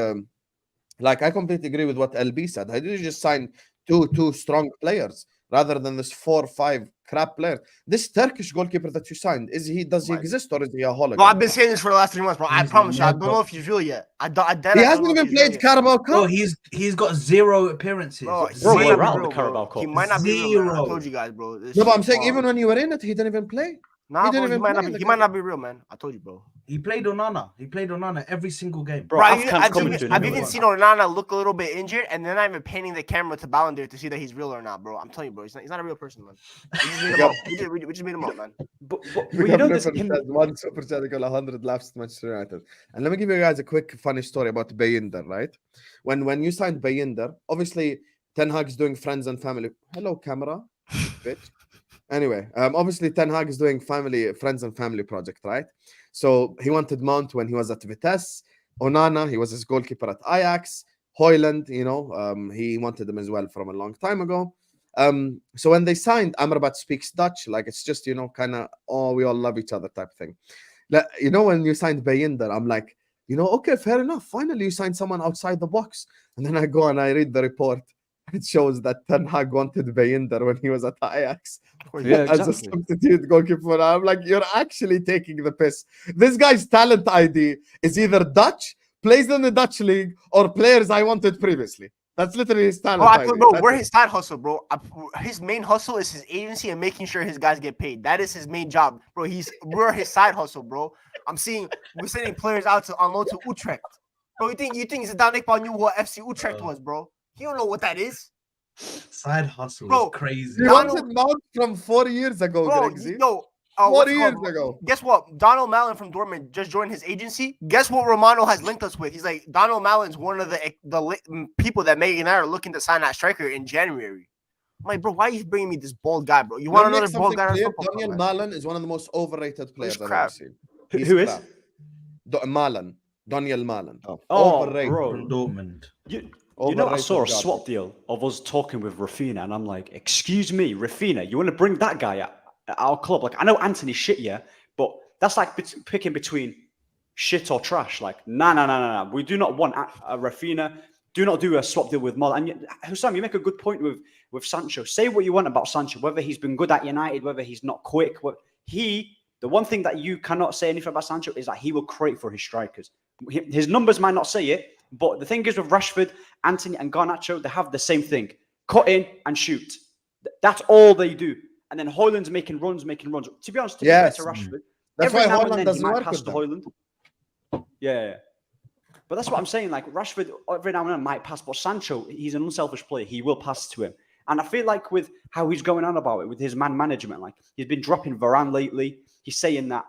like I completely agree with what LB said. I did just sign two strong players rather than this 4 or 5 crap players. This Turkish goalkeeper that you signed, does he exist or is he a hologram? Bro, I've been saying this for the last 3 months, bro. I He's promise you, I don't never- know if he's real yet. I He don't hasn't know if even he's real played yet. Carabao Cup. Bro, he's got 0 appearances. Bro, Bro, he we're might not out be of the real, Carabao bro. He Cup. might not be real, man. I 0. told you guys, bro. This No, but shit I'm saying is even when you were in it, he didn't even play. Nah, didn't bro, even play in the he might game. not be real, man. I told you, bro. He played Onana. Every single game. Bro, Bro, Afghan's coming to I've another even one. seen Onana look a little bit injured, and then I'm panning the camera to Ballinger to see that he's real or not, bro. I'm telling you, bro. He's not a real person, man. We just made him up. We just made him up, man. But We you know have this. never Him, said one super chat got 100 laps to Manchester United. And let me give you guys a quick funny story about Bayender, right? When you signed Bayender, obviously Ten Hag's doing friends and family. Hello, camera, bitch. Anyway, obviously Ten Hag is doing friends and family project, right? So he wanted Mount when he was at Vitesse. Onana, he was his goalkeeper at Ajax. Hoyland, he wanted him as well from a long time ago. So when they signed, Amrabat speaks Dutch, like it's just, kind of, we all love each other type thing. When you signed Bayender, I'm like, okay, fair enough. Finally, you signed someone outside the box. And then I go and I read the report. It shows that Ten Hag wanted Bayender when he was at Ajax Yeah, as a exactly. substitute goalkeeper. I'm like, you're actually taking the piss. This guy's talent ID is either Dutch, plays in the Dutch league, or players I wanted previously. That's literally his talent ID. We're his side hustle, bro. His main hustle is his agency and making sure his guys get paid. That is his main job, bro. We're his side hustle, bro. We're sending players out on loan to Utrecht, bro. You think Zidane Iqbal knew what FC Utrecht was, bro? He don't know what that is. Side hustle Bro, is crazy. He wanted Mount from 4 years ago, Bro, Grigsy. 4 years ago. Guess what? Donald Mallon from Dortmund just joined his agency. Guess what Romano has linked us with? He's like, Donald Mallon's one of the people that Megan and I are looking to sign that striker in January. I'm like, bro, why are you bringing me this bald guy, bro? You want another bald guy? Daniel Mallon is one of the most overrated players I've ever seen. Who is? Mallon. Daniel Mallon. Overrated. From Bro. Dortmund. I saw a swap deal of us talking with Rafinha, and I'm like, excuse me, Rafinha, you want to bring that guy at our club? Like, I know Anthony's shit, yeah, but that's like picking between shit or trash. Like, nah. We do not want a Rafinha. Do not do a swap deal with Mallon. And Hussam, you make a good point with Sancho. Say what you want about Sancho, whether he's been good at United, whether he's not quick. The one thing that you cannot say anything about Sancho is that he will create for his strikers. His numbers might not say it, but the thing is with Rashford, Anthony, and Garnacho, they have the same thing: cut in and shoot. That's all they do. And then Hoyland's making runs. To be honest, to be fair to Rashford, that's every why now Hoyland and then doesn't he might work pass with to them. Hoyland. Yeah. But that's what I'm saying. Like Rashford, every now and then might pass, but Sancho, he's an unselfish player. He will pass to him. And I feel like with how he's going on about it, with his man management, like he's been dropping Varane lately. He's saying that,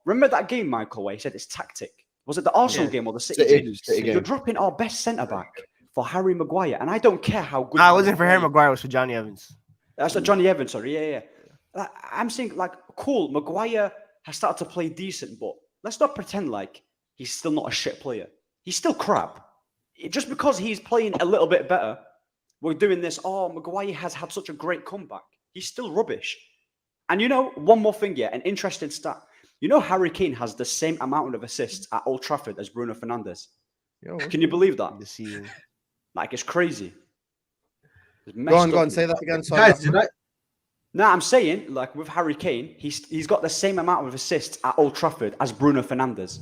remember that game, Michael, where he said it's tactic? Was it the Arsenal game or the City game? You're dropping our best centre-back for Harry Maguire. And I don't care how good... Nah, it wasn't for Harry Maguire, it was for Johnny Evans. That's Johnny Evans, sorry. Yeah. Like, I'm saying, like, cool, Maguire has started to play decent, but let's not pretend like he's still not a shit player. He's still crap. Just because he's playing a little bit better, we're doing this, Maguire has had such a great comeback. He's still rubbish. And one more thing, an interesting stat. Harry Kane has the same amount of assists at Old Trafford as Bruno Fernandes. Can you believe that? This season. Like, it's crazy. Go on, say that again. Sorry, Guys, I'm saying, like, with Harry Kane, he's got the same amount of assists at Old Trafford as Bruno Fernandes.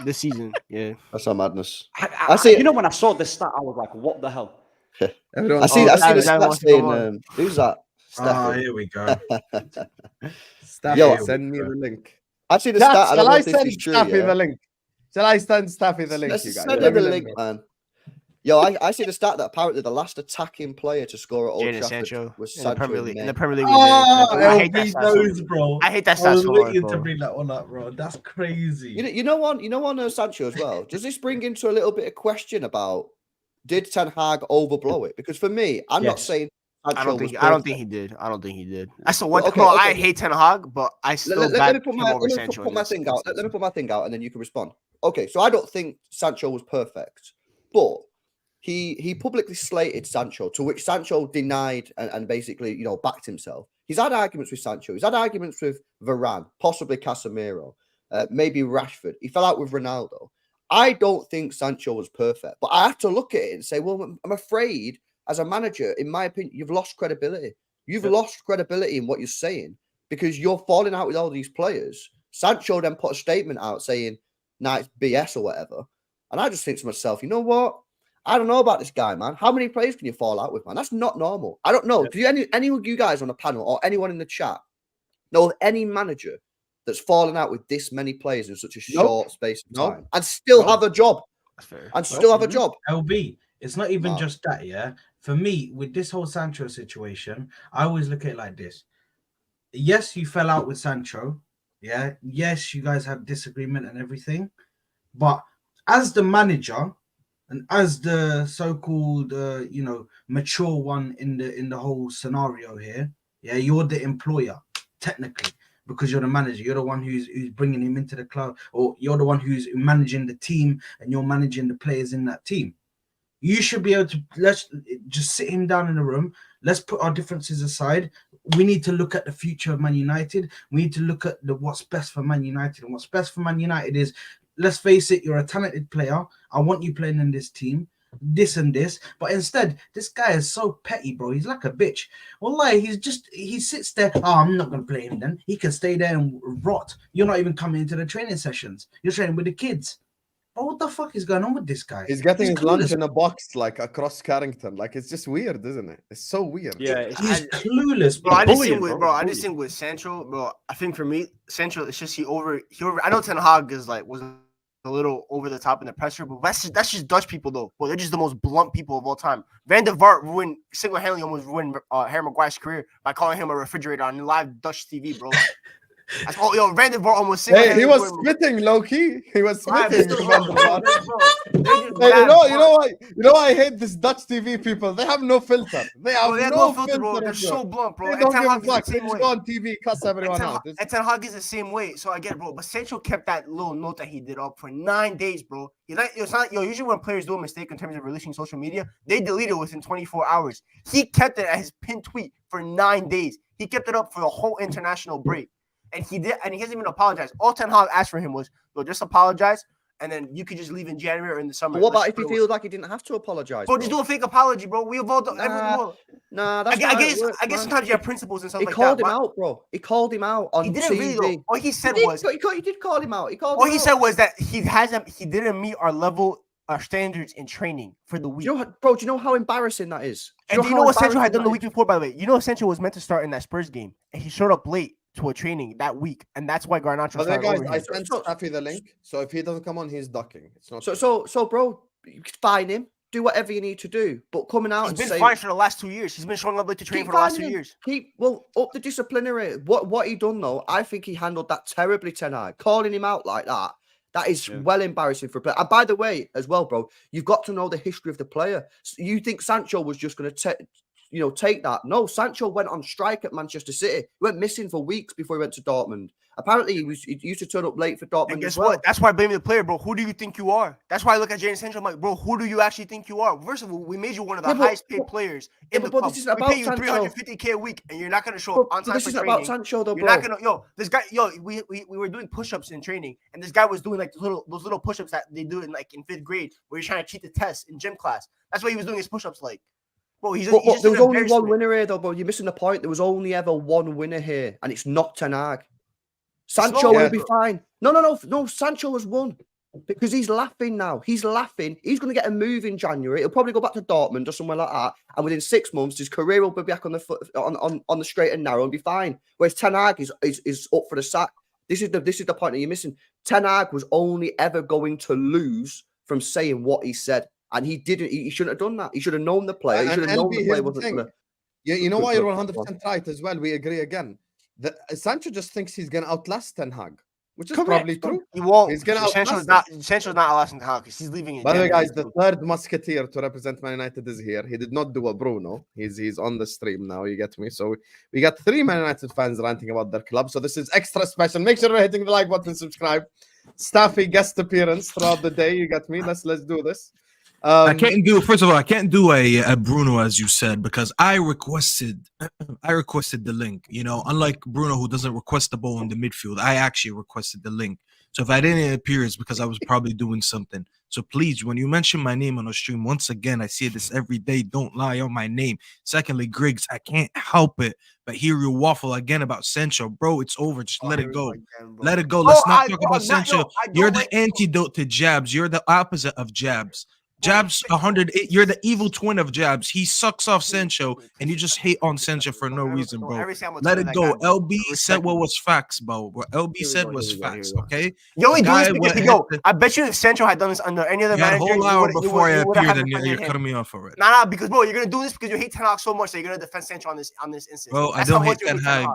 This season, yeah. That's a madness. I see. When I saw this stat, I was like, what the hell? I see the stat saying, who's that? Staffy. Here we go. Staffy, send me the link. I see the stat. I don't know if send it's true. Staffy the link? Shall I send Staffy the link, Let's you guys? send him the link, man. Yo, I see the stat that apparently the last attacking player to score at Old Jadon Trafford Sancho was in the Sancho Premier in League. May. In the Premier League. Oh, I hate that LB stat. knows, bro. I hate that I stat was so much, waiting to bro. bring that one up, bro. That's crazy. You know on Sancho as well. Does this bring into a little bit of question about did Ten Hag overblow it? Because for me, I'm not Yes. saying Sancho I don't think he did. I don't think he did. That's the one. Okay, bro, okay. I hate Ten Hag, but I still let back me put him my over Sancho. put my thing out. Let me put my thing out, and then you can respond. Okay, so I don't think Sancho was perfect, but he publicly slated Sancho, to which Sancho denied and basically backed himself. He's had arguments with Sancho. He's had arguments with Varane, possibly Casemiro, maybe Rashford. He fell out with Ronaldo. I don't think Sancho was perfect, but I have to look at it and say, well, I'm afraid as a manager, in my opinion, you've lost credibility. You've lost credibility in what you're saying because you're falling out with all these players. Sancho then put a statement out saying, nah, it's BS or whatever. And I just think to myself, you know what? I don't know about this guy, man. How many players can you fall out with, man? That's not normal. I don't know. Do any of you guys on the panel or anyone in the chat know of any manager that's fallen out with this many players in such a short space of time and still have a job? That's fair. And still have a job. LB, it's not even Wow. just that, yeah. For me, with this whole Sancho situation, I always look at it like this. Yes, you fell out with Sancho. Yeah. Yes, you guys have disagreement and everything. But as the manager and as the so-called mature one in the whole scenario here, yeah, you're the employer, technically, because you're the manager. You're the one who's bringing him into the club, or you're the one who's managing the team and you're managing the players in that team. You should be able to let's just sit him down in a room. Let's put our differences aside. We need to look at the future of Man United. We need to look at what's best for Man United. And what's best for Man United is, let's face it, you're a talented player. I want you playing in this team, this and this. But instead, this guy is so petty, bro. He's like a bitch. Wallahi, he sits there. Oh, I'm not going to play him then. He can stay there and rot. You're not even coming into the training sessions. You're training with the kids. But what the fuck is going on with this guy? He's getting his lunch clueless. in a box, like across Carrington. Like, it's just weird, isn't it? It's so weird. Yeah, He's clueless, Bro, I just think bullying, with bro. I just think with Sancho, bro. I think for me, Sancho, it's just he over. I know Ten Hag was a little over the top in the pressure, but that's just Dutch people though. Well, they're just the most blunt people of all time. Van der Vaart single-handedly almost ruined Harry Maguire's career by calling him a refrigerator on live Dutch TV, bro. That's all. Yo, Van der Vaart almost Hey, he was spitting, low-key. He was spitting. You know why I hate this Dutch TV people? They have no filter. They have no filter, bro. They're so blunt, bro. They don't give a fuck. They just go on TV, cuss everyone out. And Ten Hag is the same way, so I get it, bro. But Sancho kept that little note that he did up for 9 days, bro. It's not usually when players do a mistake in terms of releasing social media, they delete it within 24 hours. He kept it at his pinned tweet for 9 days. He kept it up for the whole international break. And he hasn't even apologized. All Ten Hag asked for him was, "Yo, just apologize, and then you could just leave in January or in the summer." But what about if he feels like he didn't have to apologize? Bro, just do a fake apology, bro. We evolved. Nah, that's I guess sometimes you have principles and stuff like that. He called him out, bro. He called him out on He didn't TV. really though. All he said was he did call him out. He said was that he didn't meet our standards in training for the week. Do you know how embarrassing that is? Do you know what Sancho had done the week before, by the way? You know Sancho was meant to start in that Spurs game, and he showed up late to a training that week, and that's why Garnacho started guys, over him. I sent Staffy the link, so if he doesn't come on, he's ducking. It's not so, bro. Fine him. Do whatever you need to do, but coming out He's been fine for the last 2 years. He's been showing up late to training for the last 2 years. Up the disciplinary. What he done though, I think he handled that terribly. Ten Hag calling him out like that. That is well embarrassing for a player. And by the way, as well, bro, you've got to know the history of the player. You think Sancho was just going to take that? No, Sancho went on strike at Manchester City. He went missing for weeks before he went to Dortmund. Apparently, he used to turn up late for Dortmund. And guess as well. what? That's why I blame the player, bro. Who do you think you are? That's why I look at Jadon Sancho. I'm like, bro, who do you actually think you are? First of all, we made you one of the highest paid players in the club. We pay you $350K a week, and you're not going to show up on time for training. This isn't about Sancho, though, bro. You're not going to, this guy, we were doing push-ups in training, and this guy was doing like those little push-ups that they do in 5th grade, where you're trying to cheat the test in gym class. That's why he was doing his push-ups like. Bro, there was only one winner here, though, bro. You're missing the point. There was only ever one winner here, and it's not Ten Hag. Sancho will be fine. No. Sancho has won because he's laughing now. He's laughing. He's going to get a move in January. He'll probably go back to Dortmund or somewhere like that, and within 6 months, his career will be back on the straight and narrow and be fine. Whereas Ten Hag is up for the sack. This is the point that you're missing. Ten Hag was only ever going to lose from saying what he said. And he didn't. He shouldn't have done that. He should have known the player. He And should have known LB, the here's player the wasn't thing. going to. You know why Good, you're good. 100% right as well. We agree again. Sancho just thinks he's going to outlast Ten Hag, which is Correct. probably true. He won't. He's gonna Sancho's outlast not lasting Ten Hag because he's leaving it. By the way, guys, the third musketeer to represent Man United is here. He did not do a Bruno. He's on the stream now. You get me? So we got 3 Man United fans ranting about their club. So this is extra special. Make sure you're hitting the like button, subscribe. Staffy guest appearance throughout the day. You got me? Let's do this. I can't do. First of all, I can't do a Bruno as you said because I requested the link. You know, unlike Bruno who doesn't request the ball in the midfield, I actually requested the link. So if I didn't appear, it's because I was probably doing something. So please, when you mention my name on a stream, once again, I see this every day. Don't lie on my name. Secondly, Grigs, I can't help it but hear you waffle again about Sancho, bro. It's over. Just let it go. Let it go. Let's not talk about Sancho. You're the antidote to jabs. You're the opposite of jabs. Jabs 108. You're the evil twin of Jabs. He sucks off Sancho, and you just hate on Sancho for no reason, bro. Let it go. LB said what was facts, bro. What LB said was facts. Okay. You only do this because I bet you if Sancho had done this under any other manager, a whole hour before I appeared, and you're cutting me off for it. Nah, because bro, you're gonna do this because you hate Ten Hag so much that you're gonna defend Sancho on this instance. Bro, I don't hate Ten Hag.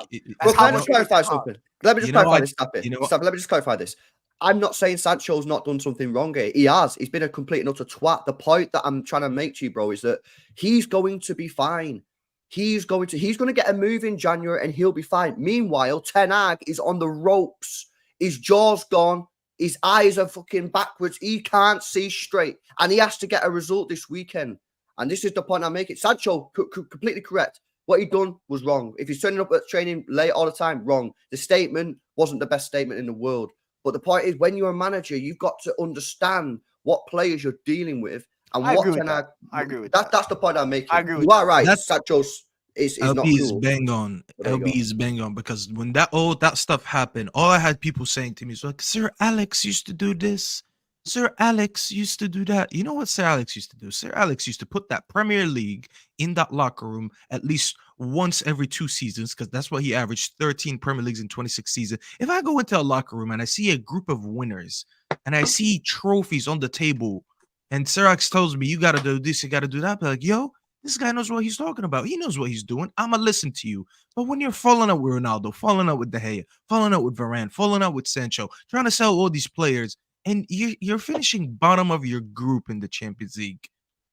Let me just clarify something. Let me just clarify this. Let me just clarify this. I'm not saying Sancho's not done something wrong here. He has. He's been a complete and utter twat. The point that I'm trying to make to you, bro, is that he's going to be fine. He's going to get a move in January and he'll be fine. Meanwhile, Ten Hag is on the ropes. His jaw's gone. His eyes are fucking backwards. He can't see straight. And he has to get a result this weekend. And this is the point I'm making. Sancho, completely correct. What he done was wrong. If he's turning up at training late all the time, wrong. The statement wasn't the best statement in the world. But the point is, when you're a manager, you've got to understand what players you're dealing with and what can I agree with that. That's the point I'm making. I agree with you are right. Sancho's is LB not is cool. bang on. LB is bang on because when that stuff happened, all I had people saying to me was like, Sir Alex used to do this. Sir Alex used to do that. You know what Sir Alex used to do? Sir Alex used to put that Premier League in that locker room at least once every 2 seasons because that's what he averaged, 13 Premier Leagues in 26 seasons. If I go into a locker room and I see a group of winners and I see trophies on the table and Sir Alex tells me, you got to do this, you got to do that, I'm like, yo, this guy knows what he's talking about. He knows what he's doing. I'm going to listen to you. But when you're falling out with Ronaldo, falling out with De Gea, falling out with Varane, falling out with Sancho, trying to sell all these players, and you're finishing bottom of your group in the Champions League.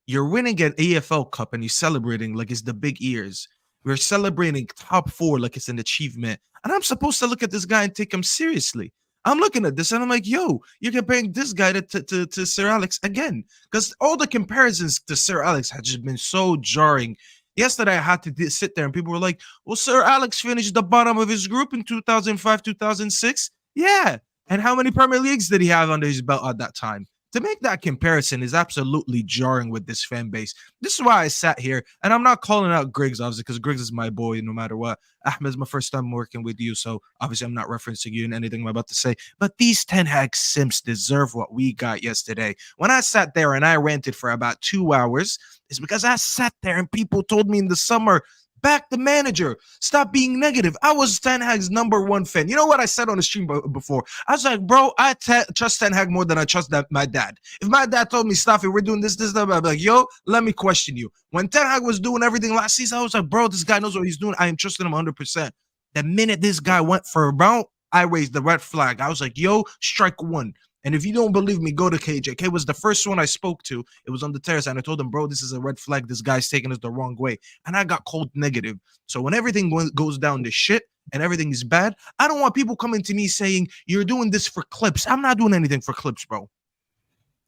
You're winning an AFL Cup and you're celebrating like it's the big ears. We're celebrating top 4 like it's an achievement. And I'm supposed to look at this guy and take him seriously. I'm looking at this and I'm like, yo, you're comparing this guy to Sir Alex again. Because all the comparisons to Sir Alex had just been so jarring. Yesterday, I had to sit there and people were like, well, Sir Alex finished the bottom of his group in 2005, 2006. Yeah. And how many Premier Leagues did he have under his belt at that time? To make that comparison is absolutely jarring with this fan base. This is why I sat here, and I'm not calling out Grigs, obviously, because Grigs is my boy no matter what. Ahmed is my first time working with you, so obviously I'm not referencing you in anything I'm about to say. But these Ten Hag simps deserve what we got yesterday. When I sat there and I ranted for about 2 hours, it's because I sat there and people told me in the summer, back the manager. Stop being negative. I was Ten Hag's #1 fan. You know what I said on the stream before? I was like, bro, I trust Ten Hag more than I trust my dad. If my dad told me, Staffy, we're doing this, I'd be like, yo, let me question you. When Ten Hag was doing everything last season, I was like, bro, this guy knows what he's doing. I am trusting him 100%. The minute this guy went for a round, I raised the red flag. I was like, yo, strike 1. And if you don't believe me, go to KJ. K was the first one I spoke to. It was on the terrace, and I told him, bro, this is a red flag. This guy's taking us the wrong way. And I got called negative. So when everything goes down to shit and everything is bad, I don't want people coming to me saying, you're doing this for clips. I'm not doing anything for clips, bro.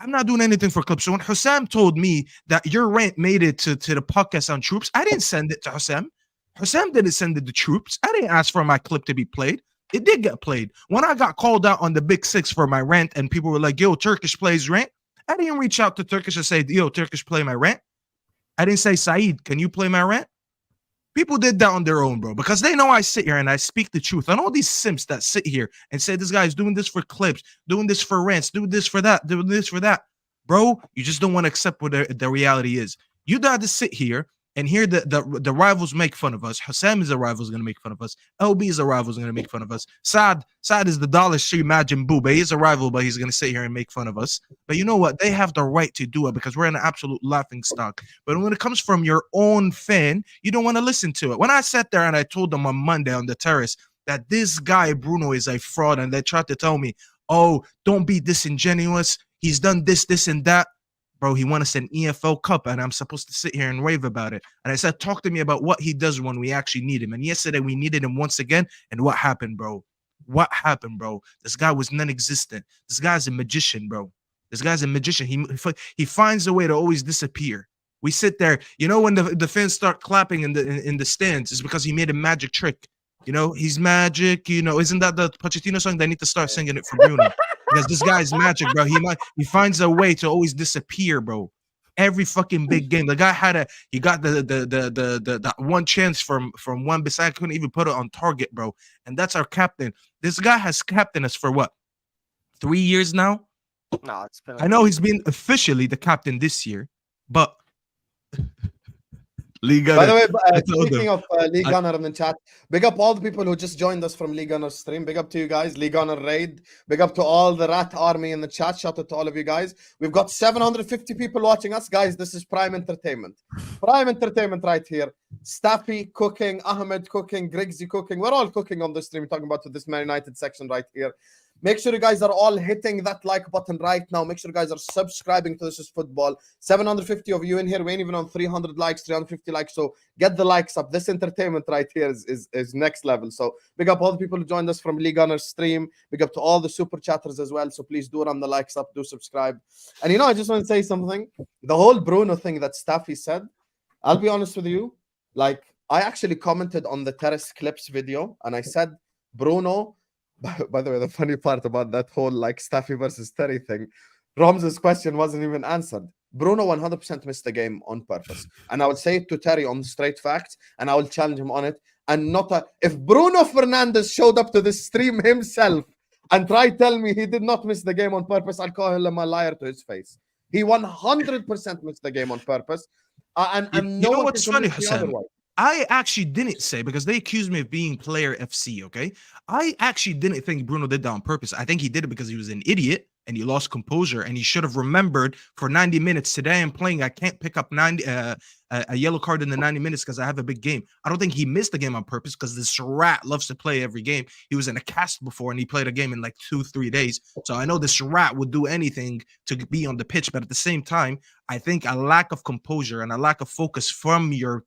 I'm not doing anything for clips. So when Hussam told me that your rant made it to the podcast on troops, I didn't send it to Hussam. Hussam didn't send it to troops. I didn't ask for my clip to be played. It did get played. When I got called out on the Big 6 for my rant and people were like, yo, Turkish plays rant, I didn't reach out to Turkish and say, yo, Turkish play my rant. I didn't say, Saad, can you play my rant? People did that on their own, bro, because they know I sit here and I speak the truth. And all these simps that sit here and say this guy's doing this for clips, doing this for rants, doing this for that, doing this for that. Bro, you just don't want to accept what the reality is. You'd rather sit here And here the rivals make fun of us. Hassam is a rival is going to make fun of us. LB is a rival is going to make fun of us. Saad is the Dollar Tree Majin Boo, but he's a rival, but he's going to sit here and make fun of us. But you know what? They have the right to do it because we're an absolute laughing stock. But when it comes from your own fan, you don't want to listen to it. When I sat there and I told them on Monday on the terrace that this guy Bruno is a fraud, and they tried to tell me, oh, don't be disingenuous. He's done this, this, and that. Bro, he won us an EFL Cup, and I'm supposed to sit here and rave about it. And I said, talk to me about what he does when we actually need him. And yesterday we needed him once again. And what happened, bro? What happened, bro? This guy was non-existent. This guy's a magician, bro. This guy's a magician. He finds a way to always disappear. We sit there, you know, when the fans start clapping in the stands, it's because he made a magic trick. You know, he's magic. You know, isn't that the Pochettino song? They need to start singing it for Bruno. Because this guy's magic, bro. He finds a way to always disappear, bro. Every fucking big game, the guy he got the one chance from one beside, couldn't even put it on target, bro. And that's our captain. This guy has captained us for what, 3 years now? No, it's been. I know he's been officially the captain this year, but. By the way, speaking of Lee Gunner in the chat, big up all the people who just joined us from Lee Gunner's stream. Big up to you guys, Lee Gunner Raid. Big up to all the Rat Army in the chat. Shout out to all of you guys. We've got 750 people watching us. Guys, this is prime entertainment. Prime entertainment right here. Staffy cooking, Ahmed cooking, Grigsy cooking. We're all cooking on the stream. We're talking about this Man United section right here. Make sure you guys are all hitting that like button right now. Make sure you guys are subscribing to This Is Football. 750 of you in here. We ain't even on 300 likes, 350 likes. So get the likes up. This entertainment right here is next level. So big up all the people who joined us from Lee Gunner's stream. Big up to all the super chatters as well. So please do run the likes up. Do subscribe. And you know, I just want to say something. The whole Bruno thing that Staffy said, I'll be honest with you. Like, I actually commented on the Terrace Clips video and I said, Bruno... By the way, the funny part about that whole like Staffy versus Terry thing, Rams's question wasn't even answered. Bruno 100% missed the game on purpose. And I will say it to Terry on straight facts, and I will challenge him on it. And if Bruno Fernandes showed up to this stream himself and tried to tell me he did not miss the game on purpose, I'll call him a liar to his face. He 100% missed the game on purpose. And you no know one what's can funny, convince me Hassan? otherwise. I actually didn't say, because they accused me of being player FC, okay? I actually didn't think Bruno did that on purpose. I think he did it because he was an idiot and he lost composure, and he should have remembered for 90 minutes. Today I'm playing, I can't pick up a yellow card in the 90 minutes because I have a big game. I don't think he missed the game on purpose because this rat loves to play every game. He was in a cast before and he played a game in like 2-3 days. So I know this rat would do anything to be on the pitch, but at the same time, I think a lack of composure and a lack of focus from your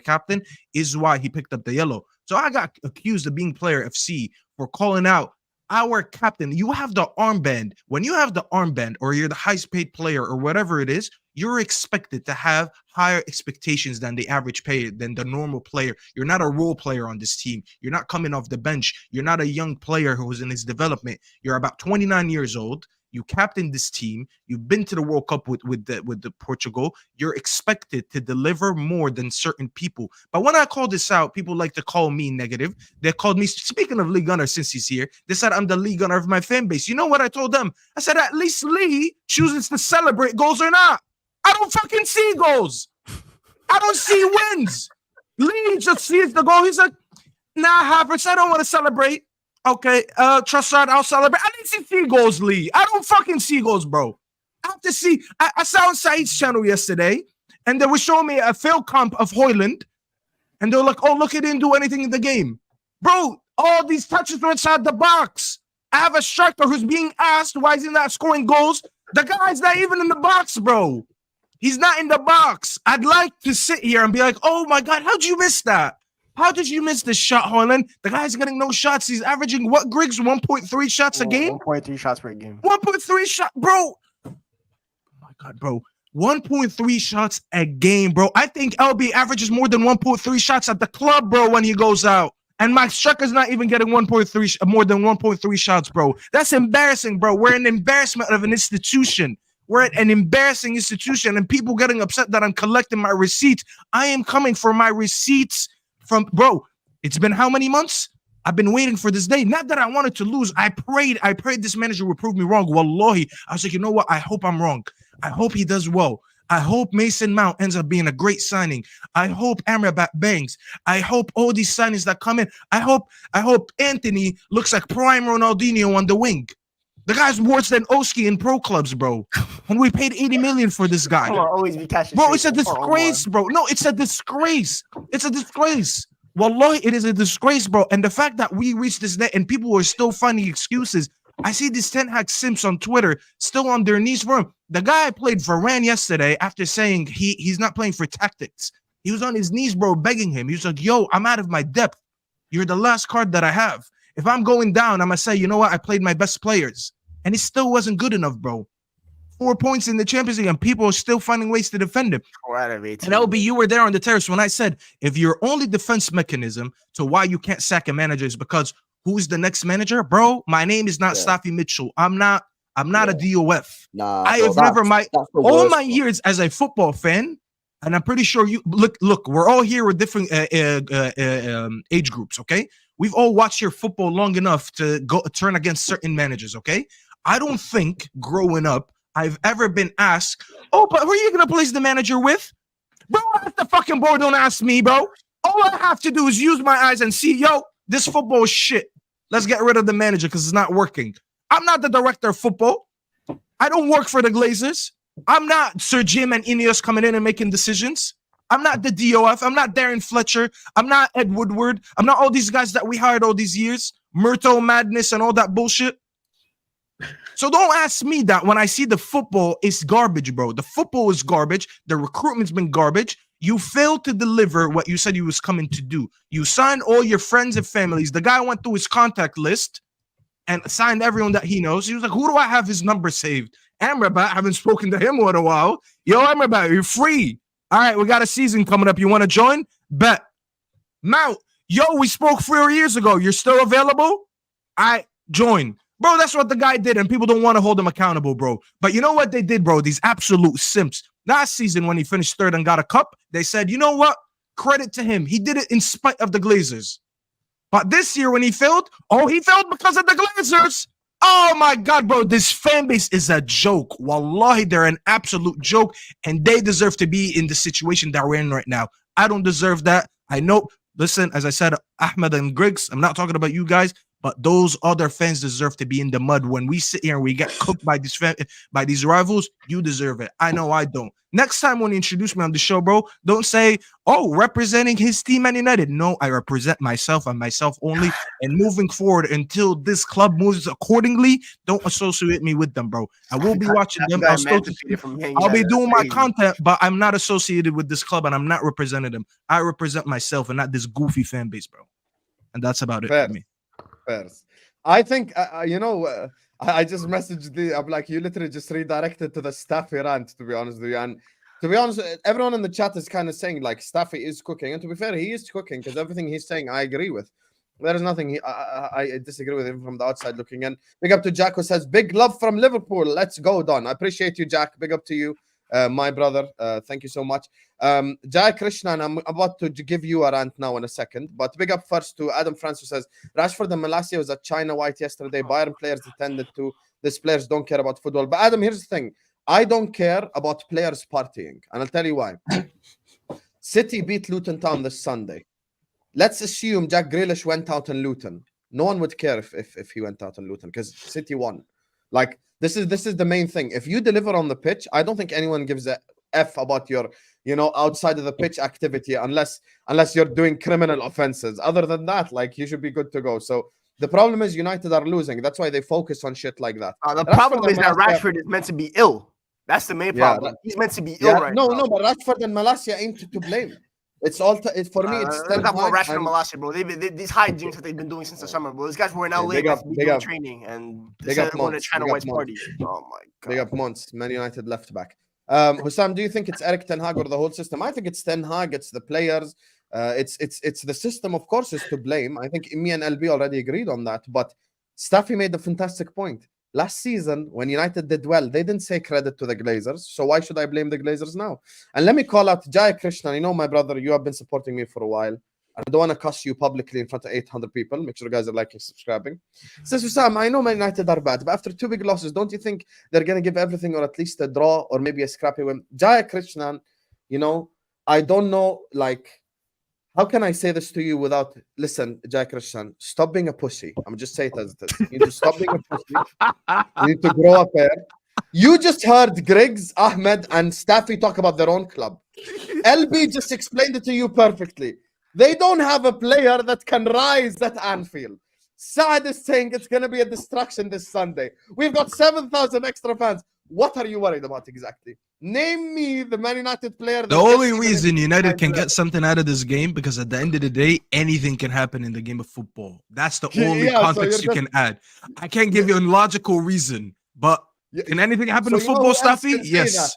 captain is why he picked up the yellow. So I got accused of being player FC for calling out our captain. You have the armband. When you have the armband, or you're the highest paid player or whatever it is, you're expected to have higher expectations than the average player, than the normal player. You're not a role player on this team. You're not coming off the bench. You're not a young player who's in his development. You're about 29 years old. You captained this team. You've been to the World Cup with the Portugal. You're expected to deliver more than certain people. But when I call this out, people like to call me negative. They called me, speaking of Lee Gunner, since he's here, they said I'm the Lee Gunner of my fan base. You know what I told them? I said, at least Lee chooses to celebrate goals or not. I don't fucking see goals. I don't see wins. Lee just sees the goal. He's like, nah, Havertz, I don't want to celebrate. Okay, Trossard, I'll celebrate. I didn't see goals, Lee. I don't fucking see goals, bro. I have to see. I saw on Said's channel yesterday, and they were showing me a fail comp of Højlund, and they were like, oh, look, he didn't do anything in the game. Bro, all these touches were inside the box. I have a striker who's being asked why is he not scoring goals. The guy's not even in the box, bro. He's not in the box. I'd like to sit here and be like, oh, my God, how'd you miss that? How did you miss this shot, Højlund? The guy's getting no shots. He's averaging what, Grigs? 1.3 shots a game? 1.3 shots per game. 1.3 shot, bro. Oh my God, bro. 1.3 shots a game, bro. I think LB averages more than 1.3 shots at the club, bro, when he goes out. And my striker's not even getting more than 1.3 shots, bro. That's embarrassing, bro. We're an embarrassment of an institution. We're at an embarrassing institution, and people getting upset that I'm collecting my receipts. I am coming for my receipts. From bro, it's been how many months? I've been waiting for this day. Not that I wanted to lose. I prayed this manager would prove me wrong. Wallahi, I was like, you know what? I hope I'm wrong. I hope he does well. I hope Mason Mount ends up being a great signing. I hope Amrabat bangs. I hope all these signings that come in. I hope Anthony looks like prime Ronaldinho on the wing. The guy's worse than Oski in pro clubs, bro. And we paid 80 million for this guy. Come on, always be catching. Bro, it's a disgrace, bro. No, it's a disgrace. It's a disgrace. Wallahi, it is a disgrace, bro. And the fact that we reached this net and people were still finding excuses. I see this Ten Hag Simps on Twitter still on their knees for him. The guy played Varane yesterday after saying he's not playing for tactics. He was on his knees, bro, begging him. He was like, yo, I'm out of my depth. You're the last card that I have. If I'm going down, I'm going to say, you know what? I played my best players. And it still wasn't good enough, bro. 4 points in the Champions League, and people are still finding ways to defend him. And LB, you were there on the terrace when I said, if your only defense mechanism to why you can't sack a manager is because who's the next manager, bro? My name is not Staffy Mitchell. I'm not a DOF. Nah, I have never all my years as a football fan, and I'm pretty sure you look. We're all here with different age groups. Okay, we've all watched your football long enough to go turn against certain managers. Okay, I don't think growing up I've ever been asked, oh, but who are you gonna place the manager with? Bro, ask the fucking board. Don't ask me, bro. All I have to do is use my eyes and see, yo, this football is shit. Let's get rid of the manager because it's not working. I'm not the director of football. I don't work for the Glazers. I'm not Sir Jim and Ineos coming in and making decisions. I'm not the DOF. I'm not Darren Fletcher. I'm not Ed Woodward. I'm not all these guys that we hired all these years. Myrtle Madness and all that bullshit. So don't ask me that when I see the football is garbage, bro. The football is garbage. The recruitment's been garbage. You failed to deliver what you said you was coming to do. You signed all your friends and families. The guy went through his contact list and signed everyone that he knows. He was like, who do I have his number saved? Amrabat, I haven't spoken to him in a while. Yo, Amrabat, you're free. All right, we got a season coming up. You want to join? Bet. Mount, yo, we spoke 4 years ago. You're still available? I join. Bro, that's what the guy did, and people don't want to hold him accountable, bro. But you know what they did, bro? These absolute simps. Last season, when he finished third and got a cup, they said, you know what? Credit to him. He did it in spite of the Glazers. But this year, when he failed, he failed because of the Glazers. Oh, my God, bro. This fan base is a joke. Wallahi, they're an absolute joke, and they deserve to be in the situation that we're in right now. I don't deserve that. I know. Listen, as I said, Ahmed and Grigs, I'm not talking about you guys. But those other fans deserve to be in the mud. When we sit here and we get cooked by these rivals, you deserve it. I know I don't. Next time when you introduce me on the show, bro, don't say, oh, representing his team Man United. No, I represent myself and myself only. And moving forward until this club moves accordingly, don't associate me with them, bro. I will be watching them. I'll be doing my content, but I'm not associated with this club and I'm not representing them. I represent myself and not this goofy fan base, bro. And that's about it for me. First. I think I just messaged I'm like, you literally just redirected to the Staffy rant, to be honest with you. And to be honest, everyone in the chat is kind of saying like Staffy is cooking, and to be fair, he is cooking because everything he's saying I agree with. There is nothing I disagree with him from the outside looking in. Big up to Jack who says big love from Liverpool. Let's go, Don. I appreciate you, Jack. Big up to you, my brother. Thank you so much. Jai Krishnan, I'm about to give you a rant now in a second, but big up first to Adam Francis says Rashford and Malacia was at China White yesterday. Bayern players attended to. These players don't care about football. But Adam, here's the thing. I don't care about players partying, and I'll tell you why. City beat Luton Town this Sunday. Let's assume Jack Grealish went out in Luton. No one would care if he went out in Luton because City won. Like this is the main thing. If you deliver on the pitch, I don't think anyone gives a F about your outside of the pitch activity unless you're doing criminal offenses. Other than that, like you should be good to go. So the problem is United are losing. That's why they focus on shit like that. The problem is that Rashford is meant to be ill. That's the main problem. He's meant to be ill right now. No, but Rashford and Malacia ain't to blame. It's all for me. It's Ten Hag. Rashford and Malacia, bro. These hygienes that they've been doing since the summer, bro. These guys were in LA doing training and they're going to China White party. Oh my God. Big up Mons, Man United left back. Hussam, do you think it's Eric Ten Hag or the whole system? I think it's Ten Hag. It's the players. It's the system, of course, is to blame. I think me and LB already agreed on that. But Staffy made a fantastic point. Last season, when United did well, they didn't say credit to the Glazers. So why should I blame the Glazers now? And let me call out Jai Krishna. You know, my brother, you have been supporting me for a while. I don't want to cuss you publicly in front of 800 people. Make sure you guys are liking, subscribing. Says Sam, I know Man United are bad, but after 2 big losses, don't you think they're going to give everything or at least a draw or maybe a scrappy win? Jaya Krishnan, you know, I don't know, like, how can I say this to you without, listen, Jaya Krishnan, stop being a pussy. I'm just saying it as it is. You need to stop being a pussy. You need to grow up here. You just heard Grigs, Ahmed, and Staffy talk about their own club. LB just explained it to you perfectly. They don't have a player that can rise at Anfield. Saad is saying it's going to be a distraction this Sunday. We've got 7,000 extra fans. What are you worried about exactly? Name me the Man United player. The only reason United can get something out of this game, because at the end of the day, anything can happen in the game of football. That's the only context you can add. I can't give you a logical reason, but can anything happen in football, Staffy? Yes.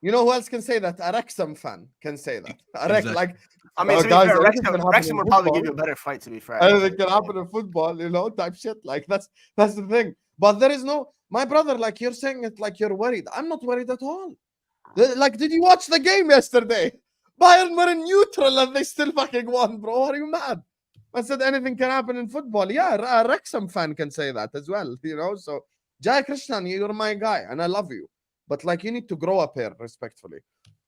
You know who else can say that? A Wrexham fan can say that. Exactly. Like, I mean, to be guys, fair, anything Wrexham would probably football. give you a better fight, to be fair. Anything can happen in football, you know, type shit. Like, that's the thing. But there is no, my brother, like, you're saying it like you're worried. I'm not worried at all. Like, did you watch the game yesterday? Bayern were in neutral and they still fucking won, bro. Are you mad? I said anything can happen in football. Yeah, a Wrexham fan can say that as well, you know. So, Jai Krishnan, you're my guy and I love you. But, like, you need to grow up here, respectfully.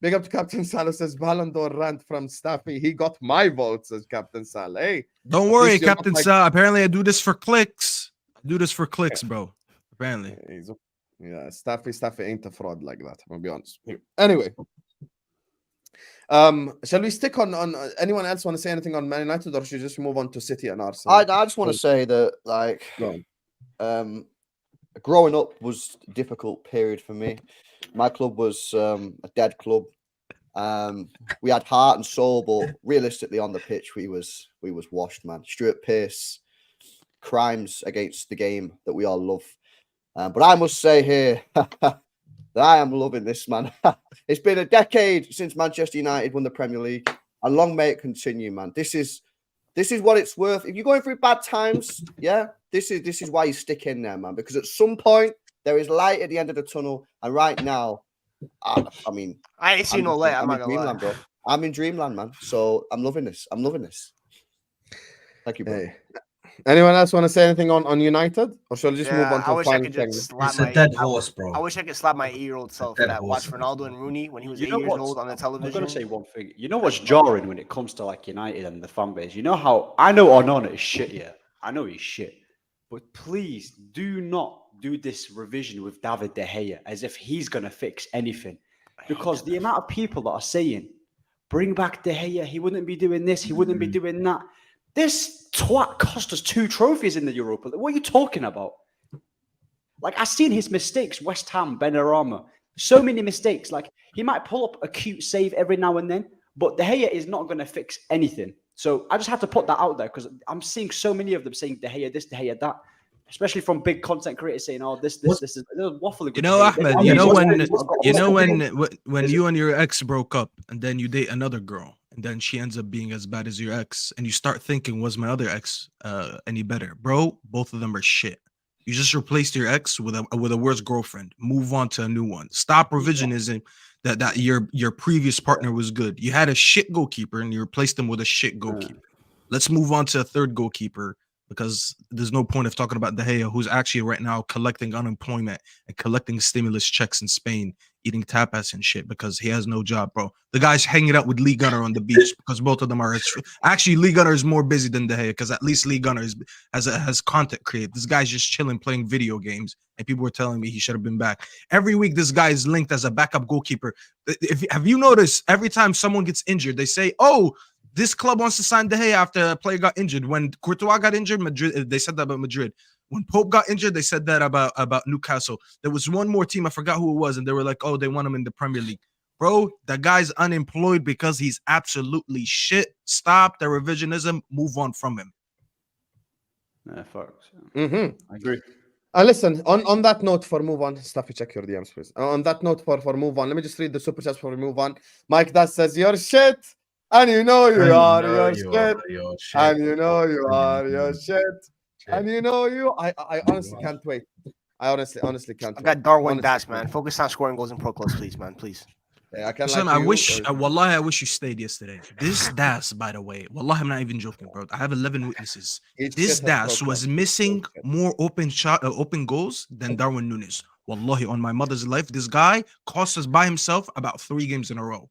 Big up to Captain Salah, says Ballon d'Or rant from Staffy. He got my vote, says Captain Salah. Hey, don't worry, Captain Salah. Apparently, I do this for clicks. I do this for clicks, bro. Apparently. Yeah, Staffy ain't a fraud like that. I'm gonna be honest. Anyway, shall we stick on anyone else want to say anything on Man United, or should we just move on to City and Arsenal? I just want to say that, like, growing up was a difficult period for me. My club was a dead club. We had heart and soul, but realistically on the pitch, we was washed, man. Stuart Pearce, crimes against the game that we all love. But I must say here that I am loving this, man. It's been a decade since Manchester United won the Premier League, and long may it continue, man. This is what it's worth. If you're going through bad times, yeah, this is why you stick in there, man. Because at some point there is light at the end of the tunnel, and right now, I mean, I ain't seen no light. I'm not gonna lie, bro. I'm in dreamland, man. So I'm loving this. Thank you, bro. Hey. Anyone else want to say anything on United, or shall we just move on to the final thing? It's a dead horse, bro. I wish I could slap my 8-year-old self that watched Ronaldo and Rooney when he was 8 years old on the television. I'm gonna say one thing. You know what's jarring when it comes to like United and the fan base? You know how I know Onana is shit, yeah. I know he's shit. But please do not do this revision with David De Gea as if he's gonna fix anything. Because the amount of people that are saying, bring back De Gea, he wouldn't be doing this, he wouldn't be doing that. This twat cost us 2 trophies in the Europa League. What are you talking about? Like, I've seen his mistakes, West Ham, Benrahma. So many mistakes. Like, he might pull up a cute save every now and then, but De Gea is not going to fix anything. So I just have to put that out there because I'm seeing so many of them saying De Gea this, De Gea that. Especially from big content creators saying, "Oh, this is waffling." You know, Ahmed. You know when you and your ex broke up, and then you date another girl, and then she ends up being as bad as your ex, and you start thinking, "Was my other ex any better, bro?" Both of them are shit. You just replaced your ex with a worse girlfriend. Move on to a new one. Stop revisionism. That your previous partner was good. You had a shit goalkeeper, and you replaced him with a shit goalkeeper. Let's move on to a third goalkeeper. Because there's no point of talking about De Gea, who's actually right now collecting unemployment and collecting stimulus checks in Spain, eating tapas and shit because he has no job, bro. The guy's hanging out with Lee Gunner on the beach because both of them are actually Lee Gunner is more busy than De Gea because at least Lee Gunner has content created. This guy's just chilling playing video games, and people were telling me he should have been back. Every week, this guy is linked as a backup goalkeeper. Have you noticed every time someone gets injured, they say, "Oh, this club wants to sign De Gea after a player got injured." When Courtois got injured, Madrid, they said that about Madrid. When Pope got injured, they said that about Newcastle. There was one more team, I forgot who it was, and they were like, "Oh, they want him in the Premier League." Bro, that guy's unemployed because he's absolutely shit. Stop the revisionism. Move on from him. Yeah, folks. I agree. Listen, on that note, for move on, Staffy, check your DMs, please. On that note, for move on, let me just read the super chats before we move on. Mike Dash says, "You're shit. And you know you are your shit. And you know you are your shit. And you know you." I honestly can't wait. I honestly can't wait. I got Darwin Dash, man. Focus on scoring goals in Pro Clubs, please, man. Please. Yeah, I can Son, like I you, wish, or- wallahi, I wish you stayed yesterday. This Das, by the way, wallahi, I'm not even joking, bro. I have 11 witnesses. Eat This shit at Das Pro was Club. missing Okay. more open goals than Darwin Nunes. Wallahi, on my mother's life, this guy cost us by himself about 3 games in a row.